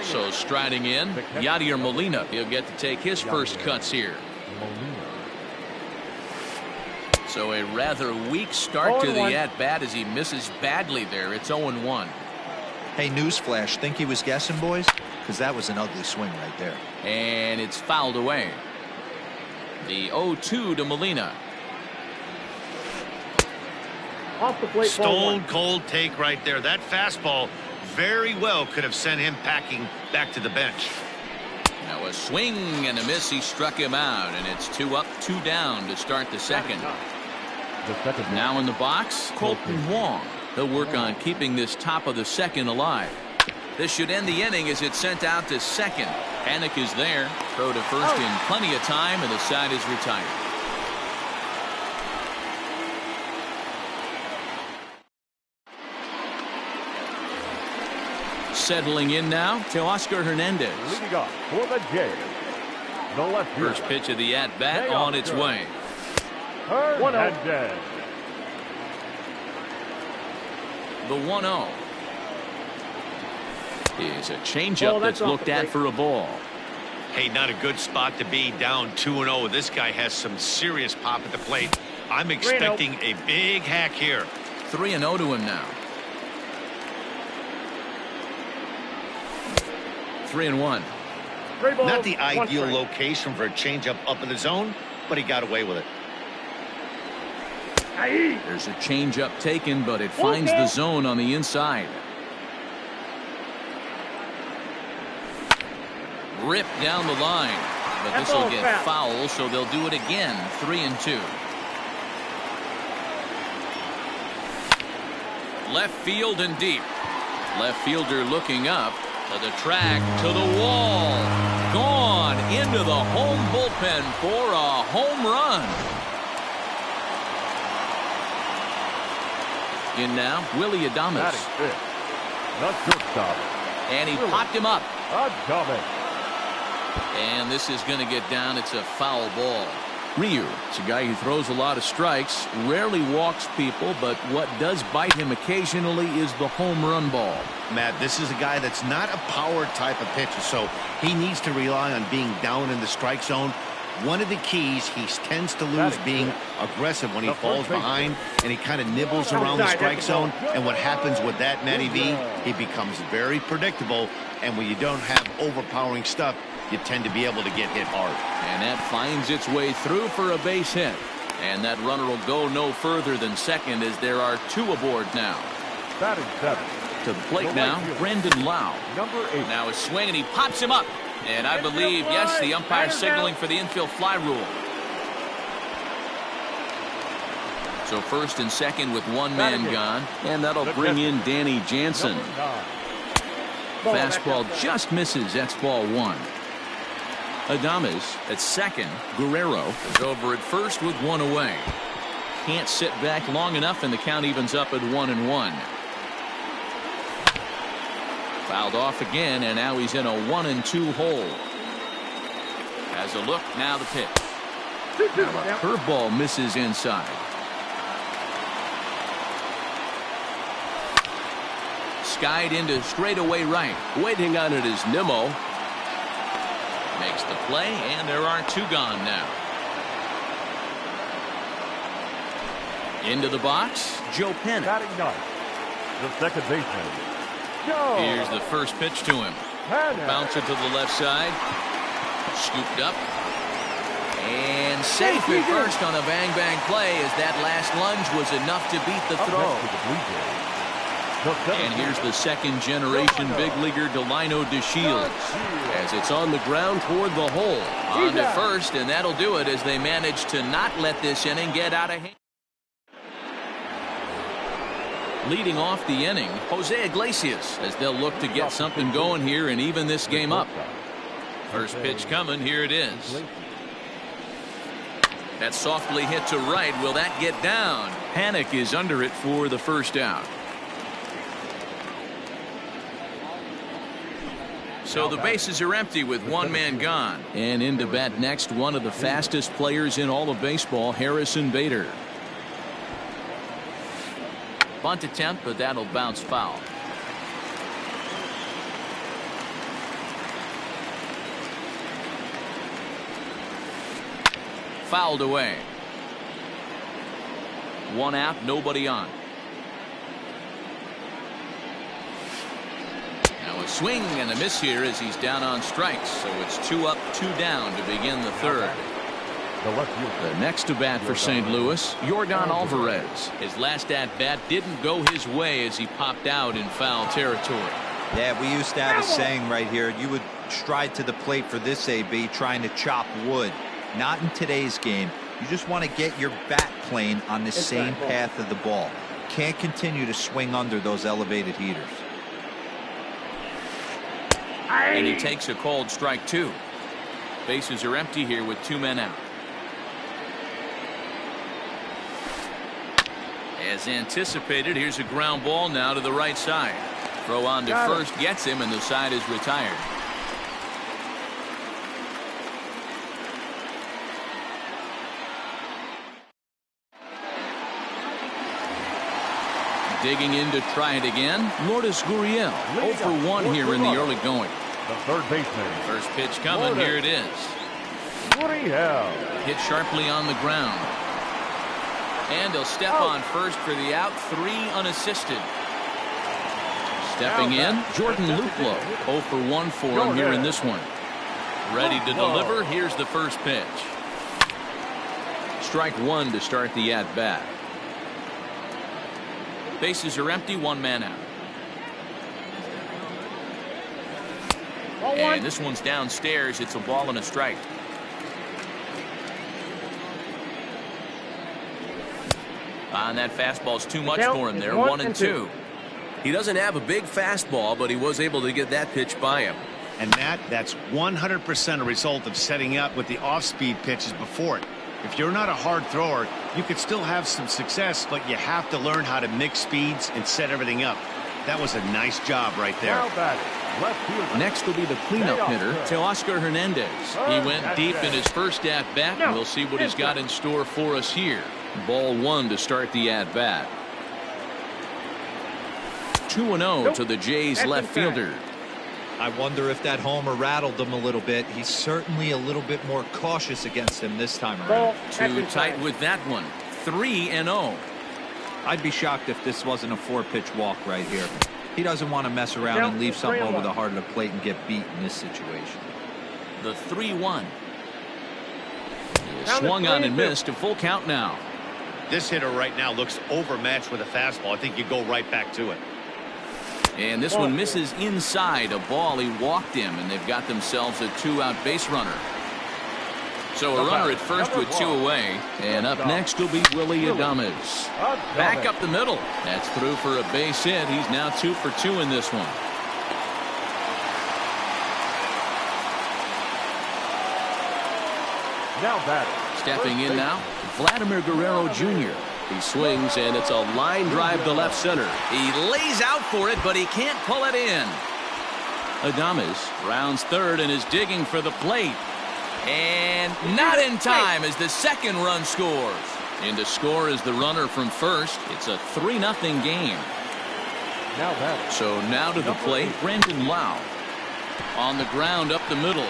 So striding in, Yadier Molina. He'll get to take his first cuts here. So a rather weak start to the at-bat as he misses badly there. It's 0-1. Hey, newsflash, think he was guessing, boys? Because that was an ugly swing right there. And it's fouled away. The 0-2 to Molina. Off the plate. Stone cold take right there. That fastball very well could have sent him packing back to the bench. Now a swing and a miss. He struck him out, and it's 2 up, 2 down to start the second. Now in the box, Colton Wong. He'll work on keeping this top of the second alive. This should end the inning as it's sent out to second. Panik is there. Throw to first in plenty of time, and the side is retired. Settling in now to Oscar Hernandez. Leading off for the Jays, the left fielder. First pitch of the at-bat on its way. Hernandez. The 1-0 is a changeup that's looked at for a ball. Hey, not a good spot to be, down 2-0. This guy has some serious pop at the plate. I'm expecting a big hack here. 3-0 to him now. 3-1. Not the ideal location for a changeup up in the zone, but he got away with it. There's a changeup taken, but it finds the zone on the inside. Ripped down the line, but this will get foul, so they'll do it again. 3-2. Left field and deep. Left fielder looking up. To the track, to the wall. Gone into the home bullpen for a home run. In now, Willy Adames. The shortstop. And he popped him up. Adames. And this is going to get down. It's a foul ball. Ryu, it's a guy who throws a lot of strikes, rarely walks people, but what does bite him occasionally is the home run ball. Matt, this is a guy that's not a power type of pitcher, so he needs to rely on being down in the strike zone. One of the keys, he tends to lose being aggressive when he falls behind, and he kind of nibbles around the strike zone. And what happens with that, Matty V, he becomes very predictable, and when you don't have overpowering stuff, you tend to be able to get hit hard. And that finds its way through for a base hit. And that runner will go no further than second as there are 2 aboard now. Batting 7. To the plate now, Brandon Lau. Number 8. Now a swing, and he pops him up. And I believe, yes, the umpire signaling for the infield fly rule. So first and second with 1 man gone. And that'll bring in Danny Jansen. Fastball just misses. That's ball 1. Adames at second. Guerrero is over at first with 1 away. Can't sit back long enough, and the count evens up at 1-1. Fouled off again, and now he's in a 1-2 hole. Has a look, now the pitch. Now a curveball misses inside. Skied into straightaway right. Waiting on it is Nimmo. Makes the play, and there are 2 gone now. Into the box, Joe Panik. Batting 9. The second baseman, Joe. Here's the first pitch to him. Bouncer to the left side. Scooped up. And safe at first on a bang-bang play as that last lunge was enough to beat the throw. And here's the second-generation big leaguer Delino DeShields as it's on the ground toward the hole. On to first, and that'll do it as they manage to not let this inning get out of hand. Leading off the inning, Jose Iglesias, as they'll look to get something going here and even this game up. First pitch coming, here it is. That's softly hit to right. Will that get down? Panik is under it for the first out. So the bases are empty with 1 man gone. And in to bat next, one of the fastest players in all of baseball, Harrison Bader. Bunt attempt, but that'll bounce foul. Fouled away. One out, nobody on. Now a swing and a miss here as he's down on strikes. So it's 2 up, 2 down to begin the third. The next to bat for St. Louis, Yordan Alvarez. His last at bat didn't go his way as he popped out in foul territory. Yeah, we used to have a saying right here. You would stride to the plate for this AB trying to chop wood. Not in today's game. You just want to get your bat plane on the same path of the ball. Can't continue to swing under those elevated heaters. And he takes a called strike 2. Bases are empty here with 2 men out. As anticipated, here's a ground ball now to the right side. Throw on to first gets him, and the side is retired. Digging in to try it again, Lourdes Gurriel. 0 for 1 here in the early going. The third baseman. First pitch coming. Here it is. Gurriel. Hit sharply on the ground. And he'll step on first for the out. 3 unassisted. Stepping in, Jordan Luplow. 0 for 1 for him here in this one. Ready to deliver. Here's the first pitch. Strike 1 to start the at-bat. Bases are empty, 1 man out. And this one's downstairs. It's a ball and a strike. And that fastball's too much for him there. 1 and 2. He doesn't have a big fastball, but he was able to get that pitch by him. And that's 100% a result of setting up with the off-speed pitches before it. If you're not a hard thrower, you could still have some success, but you have to learn how to mix speeds and set everything up. That was a nice job right there. Next will be the cleanup hitter, Teoscar Hernandez. He went deep in his first at-bat, and we'll see what he's got in store for us here. Ball 1 to start the at-bat. 2-0 to the Jays left fielder. I wonder if that homer rattled him a little bit. He's certainly a little bit more cautious against him this time around. Too tight with that one. 3-0. I'd be shocked if this wasn't a 4-pitch walk right here. He doesn't want to mess around and leave something over the heart of the plate and get beat in this situation. The 3-1. Swung on and missed. A full count now. This hitter right now looks overmatched with a fastball. I think you go right back to it. And this one misses inside a ball. He walked him, and they've got themselves a 2-out base runner. So a runner at first with 2 away. And up next will be Willy Adames. Back up the middle. That's through for a base hit. He's now 2 for 2 in this one. Now batting. Stepping in now, Vladimir Guerrero Jr. He swings, and it's a line drive to left center. He lays out for it, but he can't pull it in. Adames rounds third and is digging for the plate. And not in time as the second run scores. And to score is the runner from first. It's a 3-0 game. Now batting. So now to the plate, Brandon Lau. On the ground up the middle.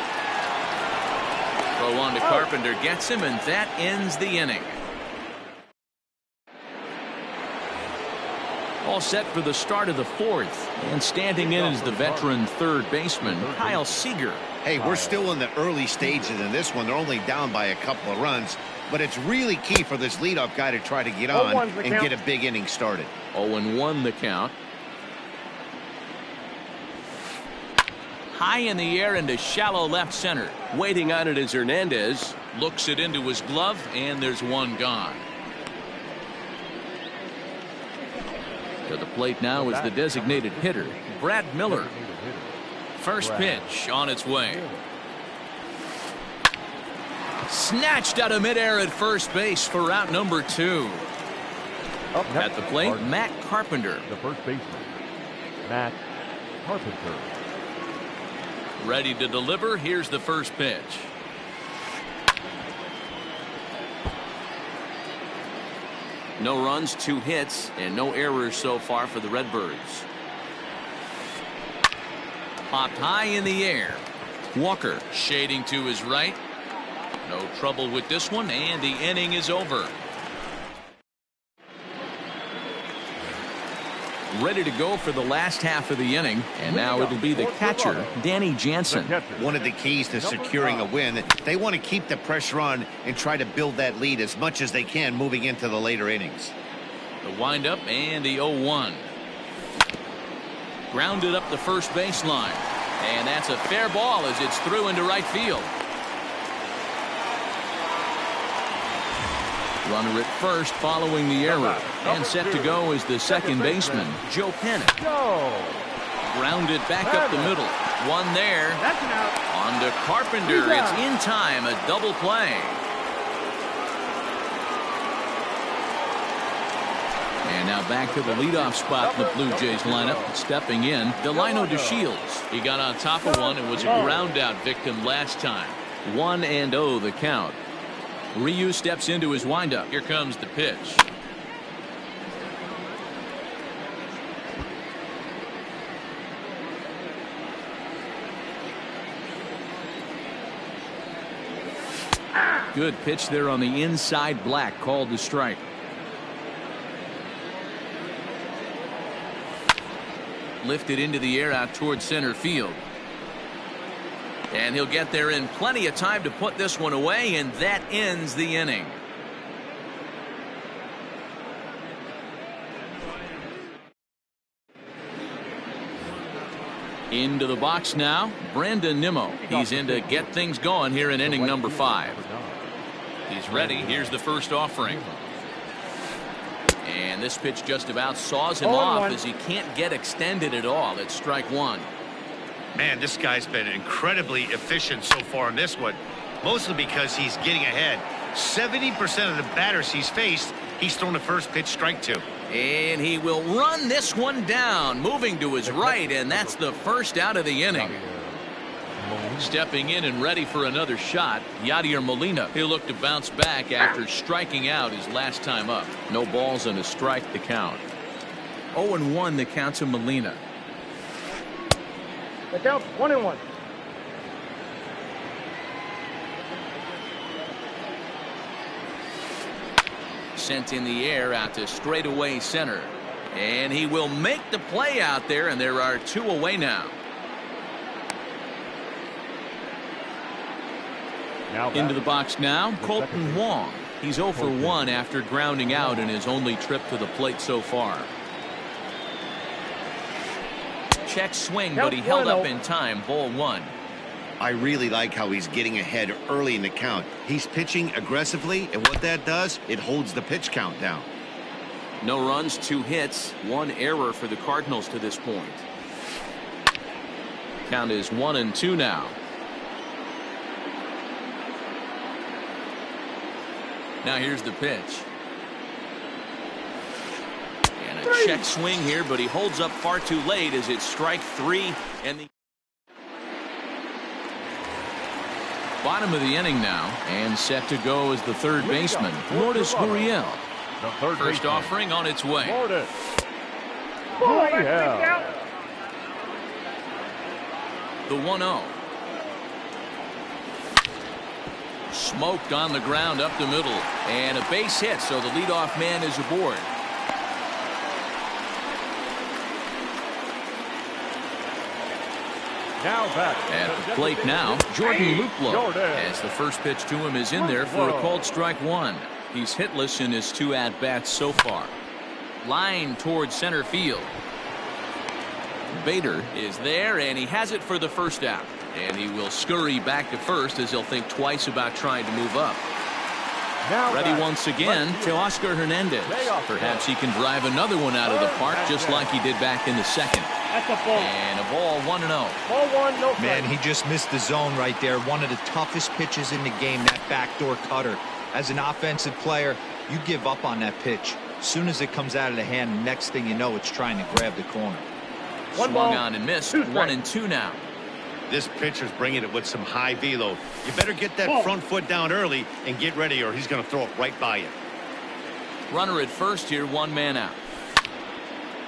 Throw on to Carpenter, gets him, and that ends the inning. All set for the start of the 4th. And standing in is the veteran third baseman, Kyle Seager. Hey, we're still in the early stages in this one. They're only down by a couple of runs. But it's really key for this leadoff guy to try to get on and get a big inning started. 0-1 the count. High in the air into shallow left center. Waiting on it is Hernandez. Looks it into his glove, and there's one gone. To the plate now is the designated hitter, Brad Miller. First pitch on its way. Snatched out of midair at first base for out number 2. At the plate, Matt Carpenter. The first baseman, Matt Carpenter. Ready to deliver. Here's the first pitch. No runs, 2 hits, and no errors so far for the Redbirds. Popped high in the air. Walker shading to his right. No trouble with this one, and the inning is over. ready to go for the last half of the inning. And now it'll be the catcher, Danny Jansen. One of the keys to securing a win, they want to keep the pressure on and try to build that lead as much as they can moving into the later innings. The windup and the 0-1. Grounded up the first baseline. And that's a fair ball as it's through into right field. Runner at first following the error. And set to go is the second baseman, Joe Panik. Grounded back up the middle. One there. That's an out. On to Carpenter. It's in time. A double play. And now back to the leadoff spot in the Blue Jays lineup. Stepping in, Delino DeShields. He got on top of one and was a ground out victim last time. 1-0 the count. Ryu steps into his windup. Here comes the pitch. Good pitch there on the inside, black, called the strike. Lifted into the air out towards center field. And he'll get there in plenty of time to put this one away, and that ends the inning. Into the box now, Brandon Nimmo. He's in to get things going here in inning number 5. He's ready. Here's the first offering. And this pitch just about saws him off as he can't get extended at all. It's strike one. Man, this guy's been incredibly efficient so far in this one, mostly because he's getting ahead. 70% of the batters he's faced, he's thrown the first pitch strike to. And he will run this one down, moving to his right, and that's the first out of the inning. Stepping in and ready for another shot, Yadier Molina. He'll look to bounce back after striking out his last time up. No balls and a strike to count. 0-1 the count to Molina. The count 1-1. Sent in the air out to straightaway center. And he will make the play out there, and there are 2 away now. Into the box now, Colton Wong. He's 0 for 1 after grounding out in his only trip to the plate so far. Check swing, but he held up in time. Ball 1. I really like how he's getting ahead early in the count. He's pitching aggressively, and what that does, it holds the pitch count down. No runs, 2 hits, 1 error for the Cardinals to this point. Count is 1-2 now. Now here's the pitch. And a check swing here, but he holds up far too late as it's strike 3. And the bottom of the inning now, and set to go is the third baseman, Lourdes Gurriel. First offering on its way. The 1-0. Smoked on the ground up the middle, and a base hit, so the leadoff man is aboard. At the plate now, Jordan Luplow, as the first pitch to him is in there for a called strike 1. He's hitless in his 2 at-bats so far. Line towards center field. Bader is there, and he has it for the first out. And he will scurry back to first as he'll think twice about trying to move up. Ready once again to Oscar Hernandez. Perhaps he can drive another one out of the park just like he did back in the second. And a ball 1-0. Ball 1, no strike. Man, he just missed the zone right there. One of the toughest pitches in the game, that backdoor cutter. As an offensive player, you give up on that pitch. As soon as it comes out of the hand, next thing you know, it's trying to grab the corner. Swung on and missed. 1-2 now. This pitcher's bringing it with some high velo. You better get that front foot down early and get ready, or he's going to throw it right by you. Runner at first here, 1 man out.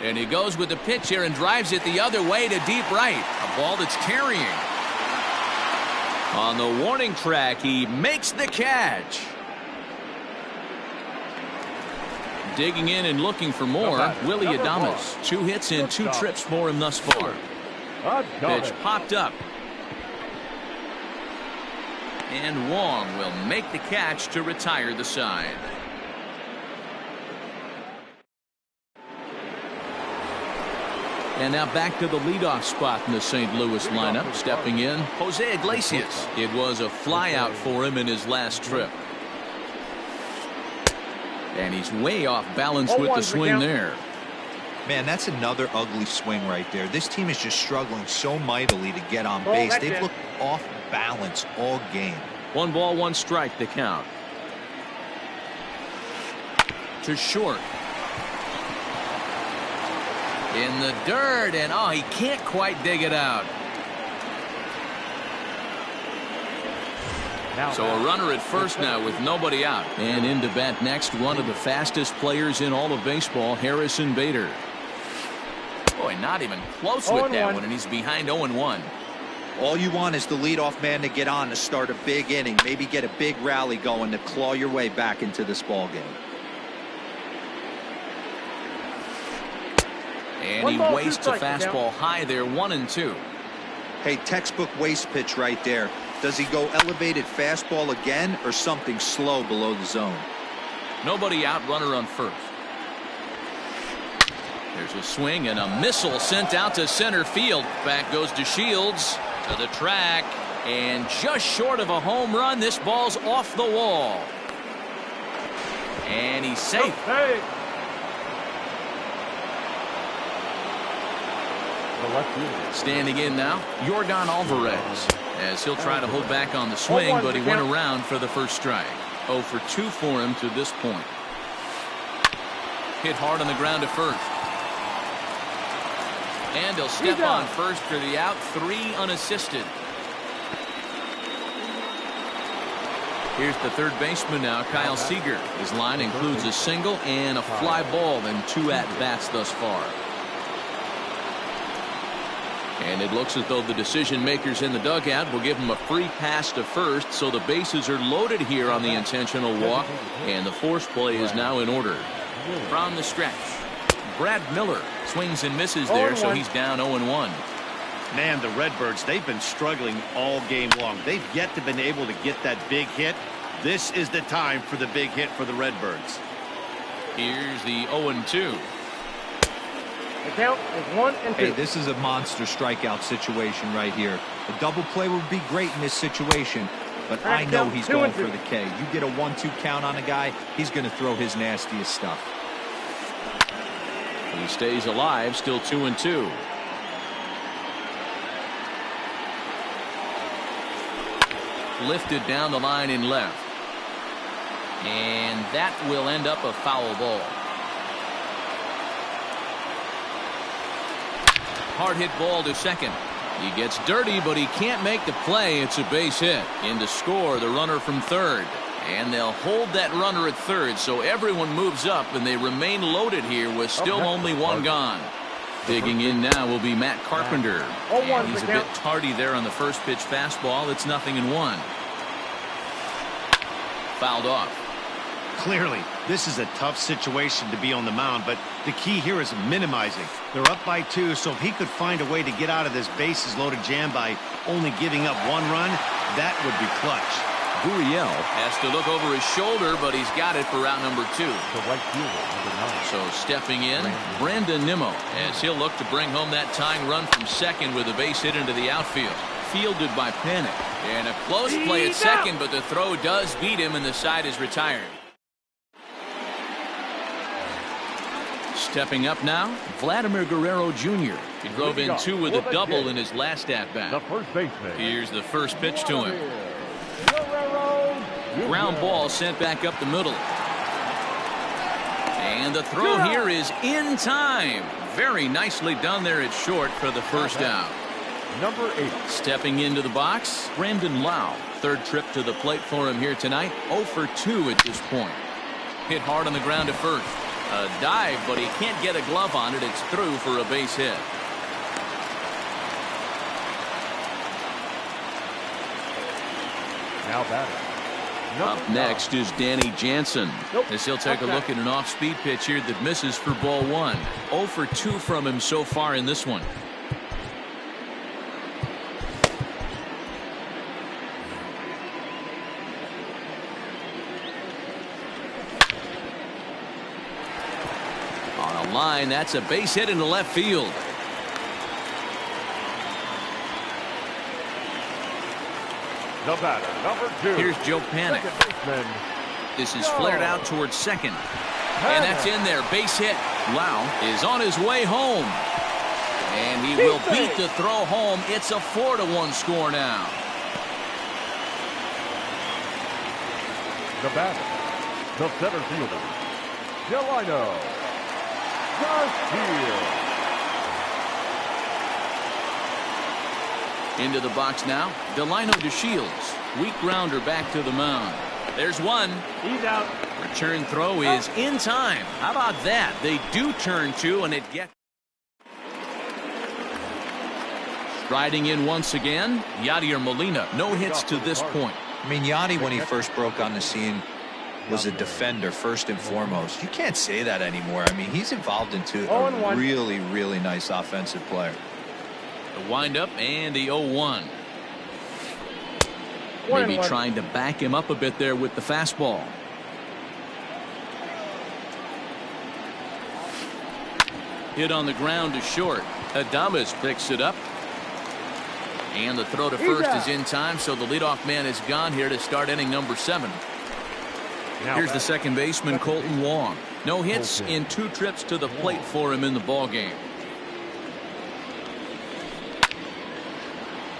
And he goes with the pitch here and drives it the other way to deep right. A ball that's carrying. On the warning track, he makes the catch. Digging in and looking for more, Willie Adames. 2 hits and 2 trips for him thus far. Pitch popped up. And Wong will make the catch to retire the side. And now back to the leadoff spot in the St. Louis lineup. Stepping in, Jose Iglesias. It was a flyout for him in his last trip. And he's way off balance with the swing there. Man, that's another ugly swing right there. This team is just struggling so mightily to get on base. They've looked off balance all game. 1 ball, 1 strike, the count. To short. In the dirt, and oh, he can't quite dig it out. So a runner at first now with nobody out. And into bat next, one of the fastest players in all of baseball, Harrison Bader. Boy, not even close with that one, and he's behind 0-1. All you want is the leadoff man to get on to start a big inning, maybe get a big rally going to claw your way back into this ball game. And he wastes a fastball high there, 1-2. Hey, textbook waste pitch right there. Does he go elevated fastball again or something slow below the zone? Nobody out, runner on first. There's a swing and a missile sent out to center field. Back goes to Shields to the track, and just short of a home run. This ball's off the wall. And he's safe. Standing in now, Yordan Alvarez, as he'll try to hold back on the swing, but he went around for the first strike. 0 for 2 for him to this point. Hit hard on the ground to first. And he'll step on first for the out, 3 unassisted. Here's the third baseman now, Kyle Seager. His line includes a single and a fly ball and 2 at-bats thus far. And it looks as though the decision makers in the dugout will give him a free pass to first, so the bases are loaded here on the intentional walk, and the force play is now in order. From the stretch, Brad Miller swings and misses there, so he's down 0-1. Man, the Redbirds, they've been struggling all game long. They've yet to been able to get that big hit. This is the time for the big hit for the Redbirds. Here's the 0-2. The count is 1-2. Hey, this is a monster strikeout situation right here. A double play would be great in this situation, but I know he's going for the K. You get a 1-2 count on a guy, he's going to throw his nastiest stuff. He stays alive, still 2-2. Lifted down the line in left. And that will end up a foul ball. Hard hit ball to second. He gets dirty, but he can't make the play. It's a base hit. In to score the runner from third. And they'll hold that runner at third, so everyone moves up, and they remain loaded here with still only 1 gone. Digging in now will be Matt Carpenter. And he's a bit tardy there on the first pitch fastball. It's 0-1. Fouled off. Clearly, this is a tough situation to be on the mound, but the key here is minimizing. They're up by 2, so if he could find a way to get out of this bases loaded jam by only giving up 1 run, that would be clutch. Gurriel has to look over his shoulder, but he's got it for route number 2. The right fielder, number 9. So stepping in, Brandon Nimmo, as he'll look to bring home that tying run from second with a base hit into the outfield. Fielded by Panik. And a close play at second, but the throw does beat him, and the side is retired. Stepping up now, Vladimir Guerrero Jr. He drove in 2 with a double in his last at-bat. The first baseman. Here's the first pitch to him. Ground ball sent back up the middle. And the throw here is in time. Very nicely done there at short for the first out. Number 8. Stepping into the box, Brandon Lau. Third trip to the plate for him here tonight. 0 for 2 at this point. Hit hard on the ground to first. A dive, but he can't get a glove on it. It's through for a base hit. Now batting. Up next is Danny Jansen. As he'll take a look at an off-speed pitch here that misses for ball one. 0 for 2 from him so far in this one. On a line, that's a base hit into left field. The batter, number 2. Here's Joe Panik. This is flared out towards second. And that's in there. Base hit. Lau is on his way home. And he will beat the throw home. It's a 4-1 score now. The batter, the center fielder, Delino Garcia. Into the box now, Delino DeShields. Weak grounder back to the mound. There's one. He's out. Return throw is in time. How about that? They do turn two, and it gets. Striding in once again, Yadier Molina. No hits to this point. I mean, Yadi, when he first broke on the scene, was a defender first and foremost. You can't say that anymore. I mean, he's evolved into a really, really nice offensive player. The windup and the 0-1. Maybe trying to back him up a bit there with the fastball. Hit on the ground to short. Adames picks it up. And the throw to first is in time, so the leadoff man is gone here to start inning number 7. Here's the second baseman, Colton Wong. No hits in 2 trips to the plate for him in the ballgame.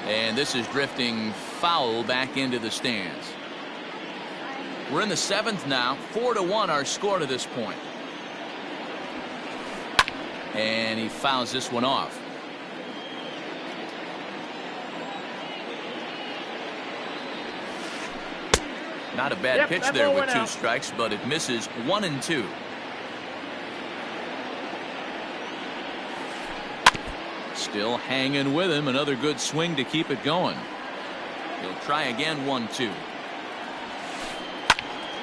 And this is drifting foul back into the stands. We're in the 7th now. 4-1 our score to this point. And he fouls this one off. Not a bad pitch there with 2 strikes, but it misses 1 and 2. Still hanging with him. Another good swing to keep it going. He'll try again. 1-2.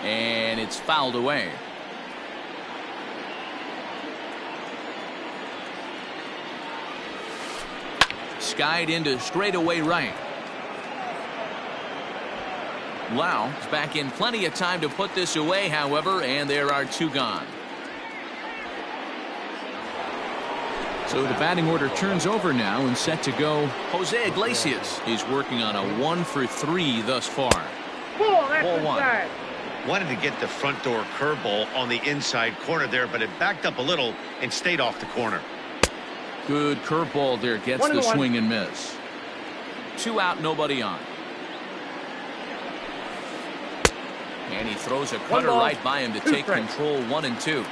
And it's fouled away. Skied into straightaway right. Lau is back in plenty of time to put this away, however, and there are 2 gone. So the batting order turns over now and set to go. Jose Iglesias is working on a 1 for 3 thus far. Ball 1. Wanted to get the front door curveball on the inside corner there, but it backed up a little and stayed off the corner. Good curveball there. Gets the swing and miss. 2 out, nobody on. And he throws a cutter right by him to take control. 1 and 2.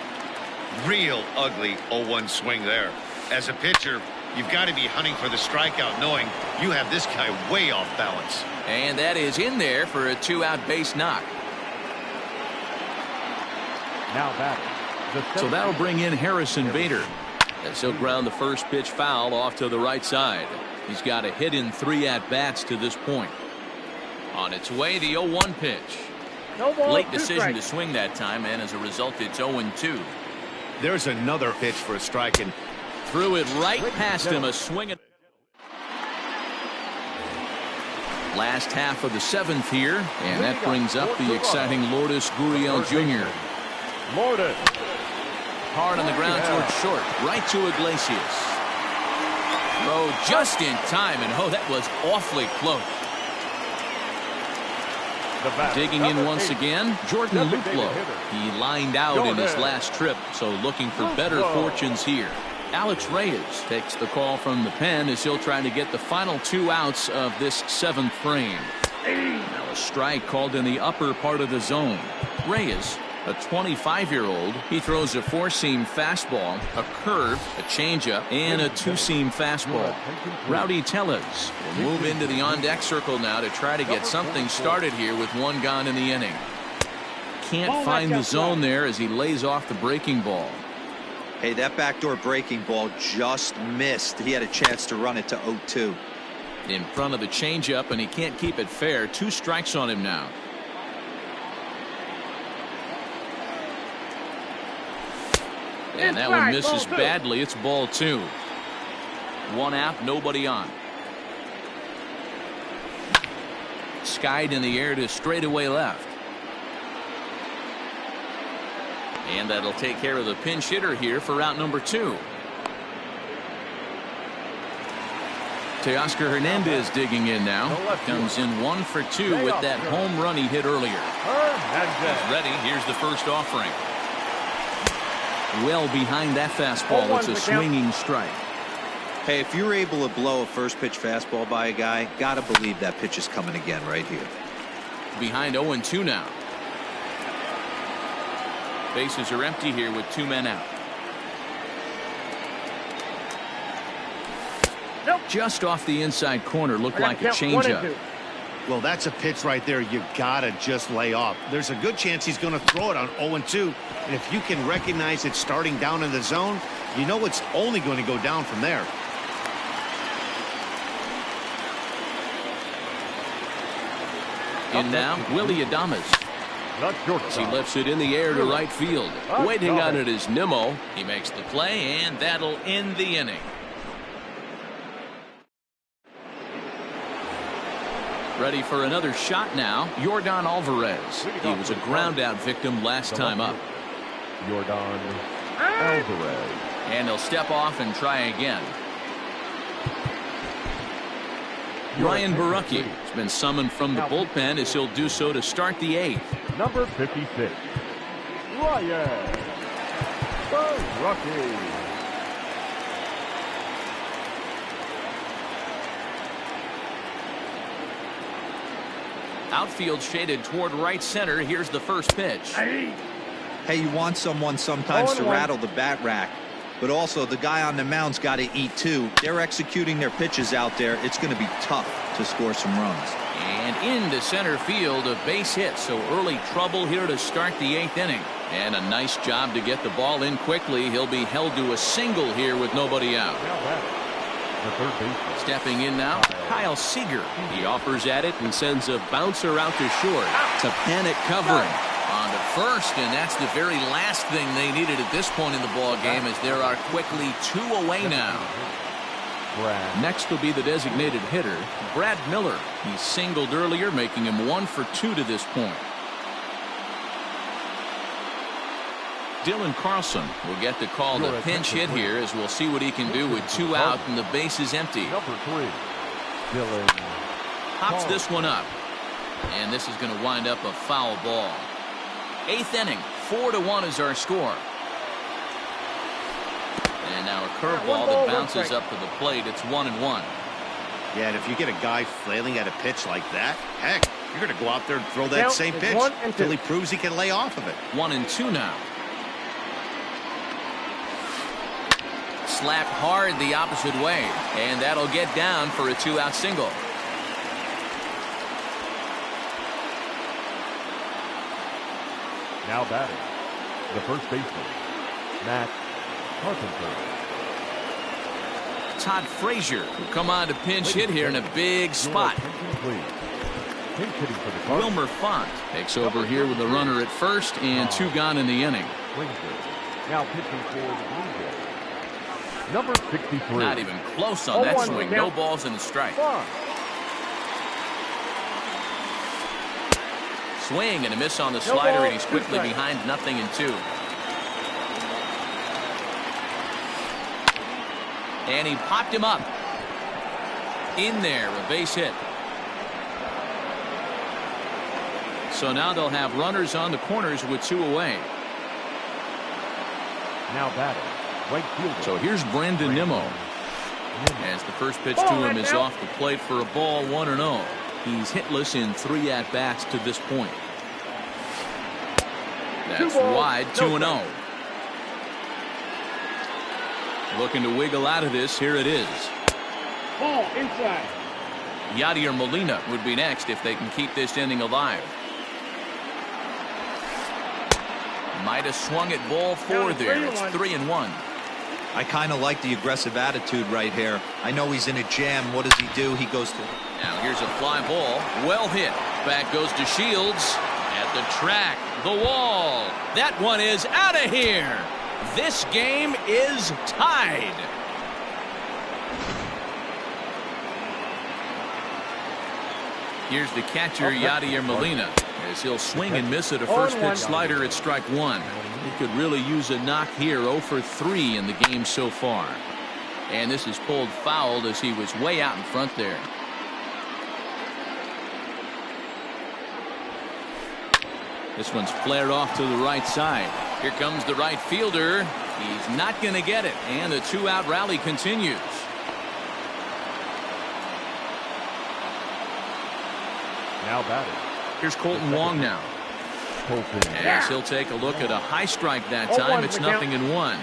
Real ugly 0-1 swing there. As a pitcher, you've got to be hunting for the strikeout, knowing you have this guy way off balance. And that is in there for a 2-out base knock. Now batting. So that'll bring in Harrison Bader, as he'll ground the first pitch foul off to the right side. He's got a hit in 3 at-bats to this point. On its way, the 0-1 pitch. Late decision to swing that time, and as a result, it's 0-2. There's another pitch for a strike, and threw it right past him. A swing. Last half of the 7th here, and that brings up the exciting Lourdes Gurriel Jr. Lourdes. Hard on the ground towards short, right to Iglesias. Throw just in time, and oh, that was awfully close. Digging in once again, Jordan Luplow. He lined out in his last trip, so looking for better fortunes here. Alex Reyes takes the call from the pen as he'll try to get the final 2 outs of this 7th frame. Now a strike called in the upper part of the zone. Reyes, a 25-year-old, he throws a 4-seam fastball, a curve, a changeup, and a 2-seam fastball. Rowdy Tellez will move into the on-deck circle now to try to get something started here with 1 gone in the inning. Can't find the zone there as he lays off the breaking ball. Hey, that backdoor breaking ball just missed. He had a chance to run it to 0-2. In front of the changeup, and he can't keep it fair. 2 strikes on him now. And that one misses badly. It's ball 2. One out, nobody on. Skied in the air to straightaway left. And that'll take care of the pinch hitter here for out number 2. Teoscar Hernandez digging in now. Comes in 1 for 2 with that home run he hit earlier. He's ready. Here's the first offering. Well behind that fastball. It's a swinging strike. Hey, if you're able to blow a first pitch fastball by a guy, gotta believe that pitch is coming again right here. Behind 0-2 now. Bases are empty here with 2 men out. Nope. Just off the inside corner, looked like a changeup. Well, that's a pitch right there you gotta just lay off. There's a good chance he's going to throw it on 0-2, and if you can recognize it starting down in the zone, you know it's only going to go down from there. In now, Willy Adames. He lifts it in the air to right field. Waiting on it is Nimmo. He makes the play, and that'll end the inning. Ready for another shot now, Yordan Alvarez. He was a ground out victim last time up. Yordan Alvarez. And he'll step off and try again. Ryan Borucki has been summoned from the bullpen as he'll do so to start the 8th. Number 56, Ryan Borucki. Outfield shaded toward right center. Here's the first pitch. Hey, you want someone sometimes to rattle the bat rack, but also the guy on the mound's got to eat too. They're executing their pitches out there. It's going to be tough to score some runs. And into center field, a base hit. So early trouble here to start the 8th inning. And a nice job to get the ball in quickly. He'll be held to a single here with nobody out. Stepping in now, Kyle Seager. He offers at it and sends a bouncer out to short. To panic covering. On to first, and that's the very last thing they needed at this point in the ball game, as there are quickly 2 away now. Next will be the designated hitter, Brad Miller. He singled earlier, making him 1 for 2 to this point. Dylan Carlson will get the call to pinch hit here, as we'll see what he can do with 2 out and the base is empty. Number 3, Dylan Pops this one up, and this is going to wind up a foul ball. 8th inning, 4-1 is our score. And now a curveball that bounces up to the plate. It's 1-1. Yeah, and if you get a guy flailing at a pitch like that, heck, you're going to go out there and throw that same pitch until he proves he can lay off of it. 1-2 now. Slapped hard the opposite way, and that'll get down for a 2-out single. now batting, the first baseman, Matt Carpenter. Todd Frazier will come on to pinch hit here in a big spot. Wilmer Font takes over here with a runner at first and 2 gone in the inning. Now pitching for the Blue Jays, number 63. Not even close on that swing. No balls and a strike. Swing and a miss on the slider, and he's quickly behind 0-2. And he popped him up. In there, a base hit. So now they'll have runners on the corners with 2 away. Now batting, right fielder. So here's Brandon Nimmo. As the first pitch to him is off the plate for a ball, 1-0. He's hitless in 3 at-bats to this point. That's wide, 2-0. Looking to wiggle out of this. Here it is. Ball inside. Yadier Molina would be next if they can keep this inning alive. Might have swung at ball 4 there. It's 3-1. I kind of like the aggressive attitude right here. I know he's in a jam. What does he do? He goes to... Now here's a fly ball. Well hit. Back goes to Shields. At the track. The wall. That one is out of here. This game is tied. Here's the catcher, Yadier Molina, as he'll swing and miss at a first pitch slider at strike one. He could really use a knock here. 0 for 3 in the game so far. And this is pulled foul as he was way out in front there. This one's flared off to the right side. Here comes the right fielder. He's not going to get it. And the 2-out rally continues. Now batting. Here's Colton Wong now. As he'll take a look at a high strike that time. It's 0-1.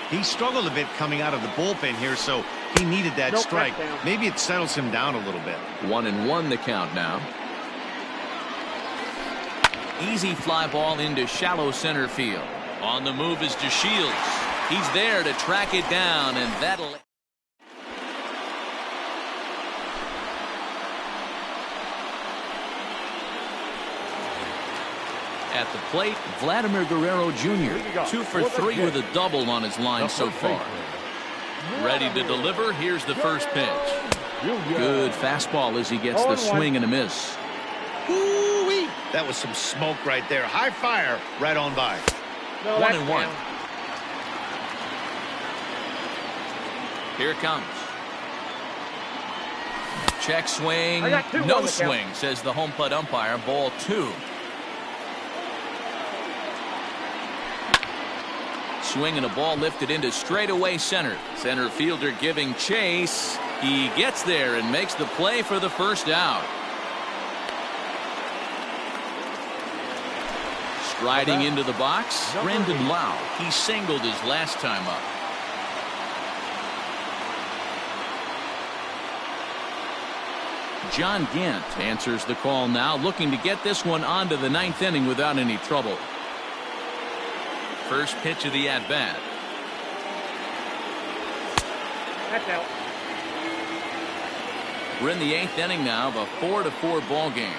He struggled a bit coming out of the bullpen here, so he needed that strike. Maybe it settles him down a little bit. 1-1 the count now. Easy fly ball into shallow center field. On the move is DeShields. He's there to track it down, and that'll... At the plate, Vladimir Guerrero Jr. 2 for 3 with a double on his line so far. Ready to deliver. Here's the first pitch. Good fastball as he gets the swing and a miss. Ooh-wee. That was some smoke right there. High fire right on by. 1-1. Here it comes. Check swing. No swing, says the home plate umpire. Ball 2. Swing and a ball lifted into straightaway center. Center fielder giving chase. He gets there and makes the play for the first out. Striding into the box, Brandon Lau. He singled his last time up. John Gant answers the call now, looking to get this one onto the 9th inning without any trouble. First pitch of the at-bat. That's out. We're in the 8th inning now of a 4-4 ball game.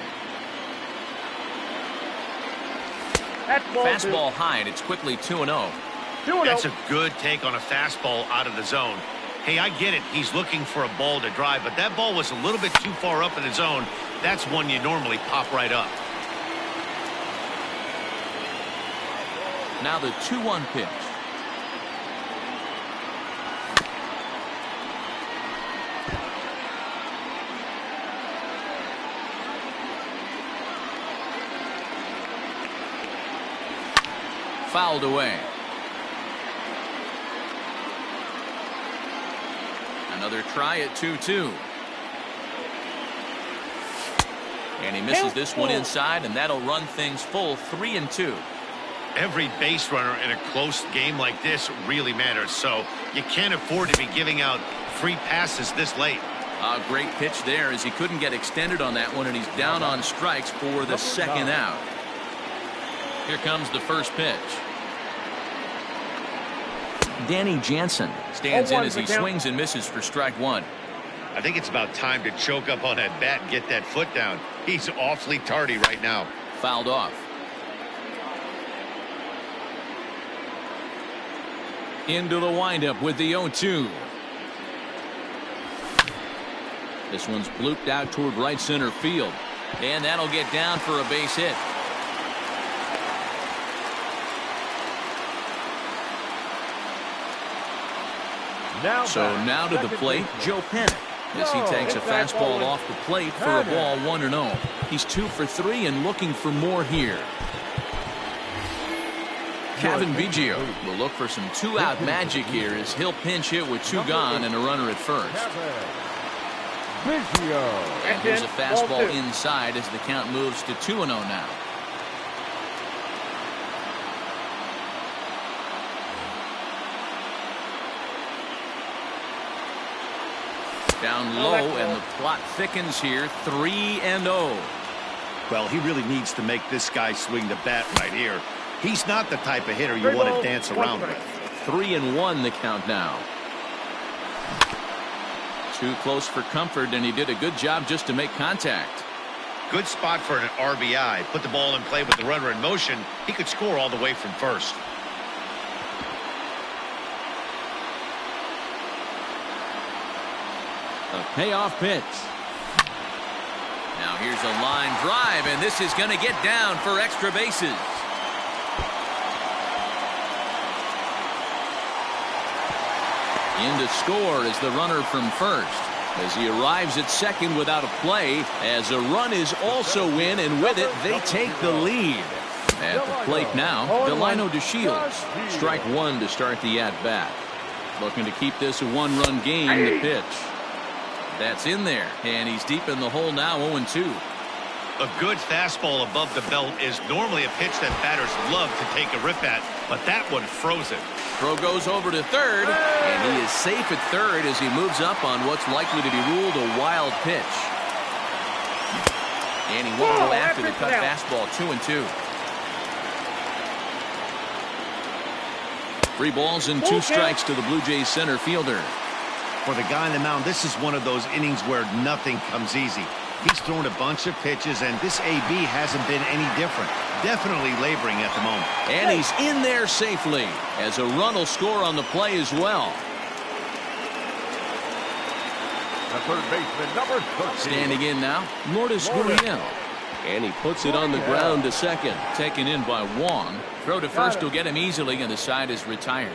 Fastball high, and it's quickly 2-0. That's a good take on a fastball out of the zone. Hey, I get it. He's looking for a ball to drive, but that ball was a little bit too far up in the zone. That's one you normally pop right up. Now the 2-1 pitch. Fouled away. Another try at 2-2. And he misses this one inside, and that'll run things full 3-2. Every base runner in a close game like this really matters, so you can't afford to be giving out free passes this late. A great pitch there as he couldn't get extended on that one, and he's down on strikes for the second out. Here comes the first pitch. Danny Jansen stands in as he swings and misses for strike one. I think it's about time to choke up on that bat and get that foot down. He's awfully tardy right now. Fouled off. Into the windup with the 0-2. This one's blooped out toward right center field. And that'll get down for a base hit. Now to the plate, Joe Panik, as he takes a fastball off the plate for a ball 1-0. He's 2 for 3 and looking for more here. Kevin Biggio will look for some 2-out magic here as he'll pinch hit with 2 gone and a runner at first. And here's a fastball inside as the count moves to 2-0 now. Down low, and the plot thickens here. 3-0. Well, he really needs to make this guy swing the bat right here. He's not the type of hitter you want to dance around with. 3-1 the count now. Too close for comfort, and he did a good job just to make contact. Good spot for an RBI. Put the ball in play with the runner in motion. He could score all the way from first. A payoff pitch. Now here's a line drive, and this is going to get down for extra bases. In to score is the runner from first, as he arrives at second without a play, as a run is also in, and with it they take the lead. At the plate now, Delino DeShields. Strike one to start the at-bat. Looking to keep this a one-run game. The pitch. That's in there, and he's deep in the hole now, 0-2. A good fastball above the belt is normally a pitch that batters love to take a rip at, but that one froze it. Throw goes over to third, and he is safe at third as he moves up on what's likely to be ruled a wild pitch. And he won't go after the cut fastball, 2-2. 3 balls and 2 strikes to the Blue Jays center fielder. For the guy on the mound, this is one of those innings where nothing comes easy. He's thrown a bunch of pitches, and this AB hasn't been any different. Definitely laboring at the moment. And he's in there safely, as a run will score on the play as well. The third baseman, number 13. Standing in now, Lourdes Gurriel. And he puts it on the ground to second. Taken in by Wong. Throw to first will get him easily, and the side is retired.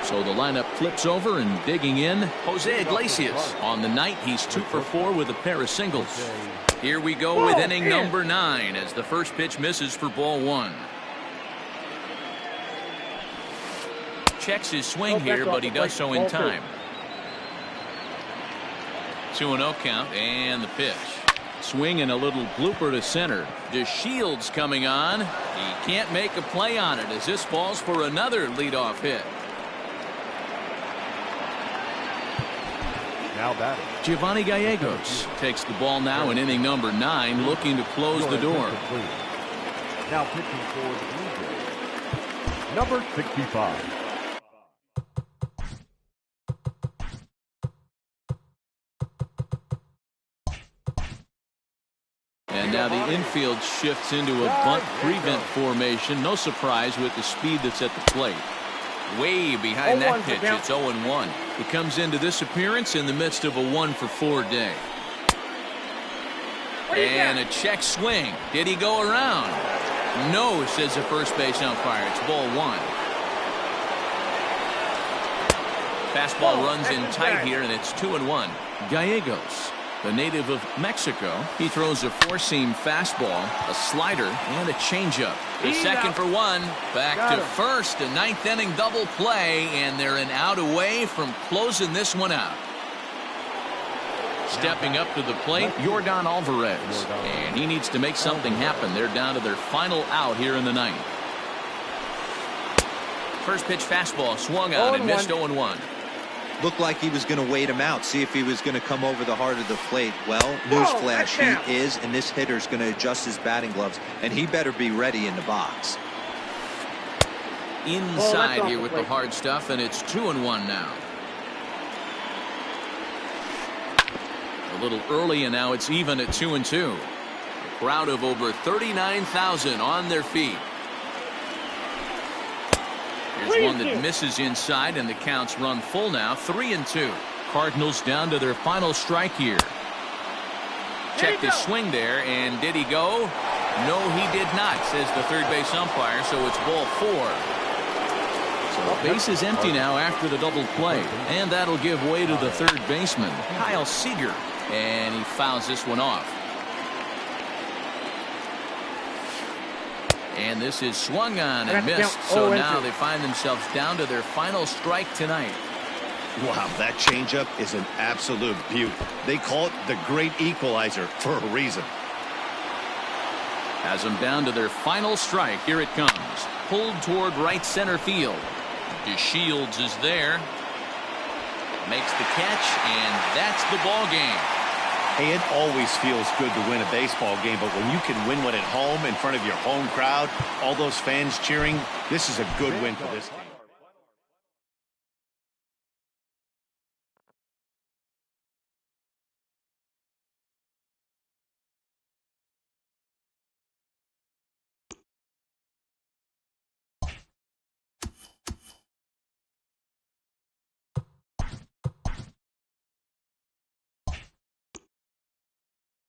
So the lineup flips over, and digging in, Jose Iglesias. On the night, he's 2 for 4 with a pair of singles. Here we go with inning number 9 as the first pitch misses for ball 1. Checks his swing here, but he does so in time. 2-0 count, and the pitch. Swing and a little blooper to center. DeShields coming on. He can't make a play on it as this falls for another leadoff hit. Now batting, Giovanni Gallegos takes the ball now in inning number 9, looking to close the door. now pitching for the Blue Jays, number 65. And now the infield shifts into a bunt prevent formation. No surprise with the speed that's at the plate. Way behind that pitch, it's 0-1. He comes into this appearance in the midst of a 1-for-4 day. And a check swing. Did he go around? No, says the first base umpire. It's ball 1. Fastball runs in tight here, and it's 2-1. Gallegos, the native of Mexico, he throws a 4-seam fastball, a slider, and a changeup. The second for 1. Back to first. A 9th inning double play, and they're an out away from closing this one out. Stepping up to the plate, Yordan Alvarez. And he needs to make something happen. They're down to their final out here in the 9th. First pitch fastball swung on and missed 0-1. Looked like he was going to wait him out, see if he was going to come over the heart of the plate. Well, newsflash, he is, and this hitter's going to adjust his batting gloves, and he better be ready in the box. Inside here with the hard stuff, and it's 2-1 now. A little early, and now it's even at 2-2. A crowd of over 39,000 on their feet. Here's one that misses inside, and the counts run full now, 3-2. Cardinals down to their final strike here. Check the swing there, and did he go? No, he did not, says the third base umpire, so it's ball 4. So the base is empty now after the double play, and that'll give way to the third baseman, Kyle Seager, and he fouls this one off. And this is swung on and missed. So now they find themselves down to their final strike tonight. Wow, that changeup is an absolute beaut. They call it the great equalizer for a reason. Has them down to their final strike. Here it comes. Pulled toward right center field. DeShields is there. Makes the catch, and that's the ball game. Hey, it always feels good to win a baseball game, but when you can win one at home in front of your home crowd, all those fans cheering, this is a good win for this team.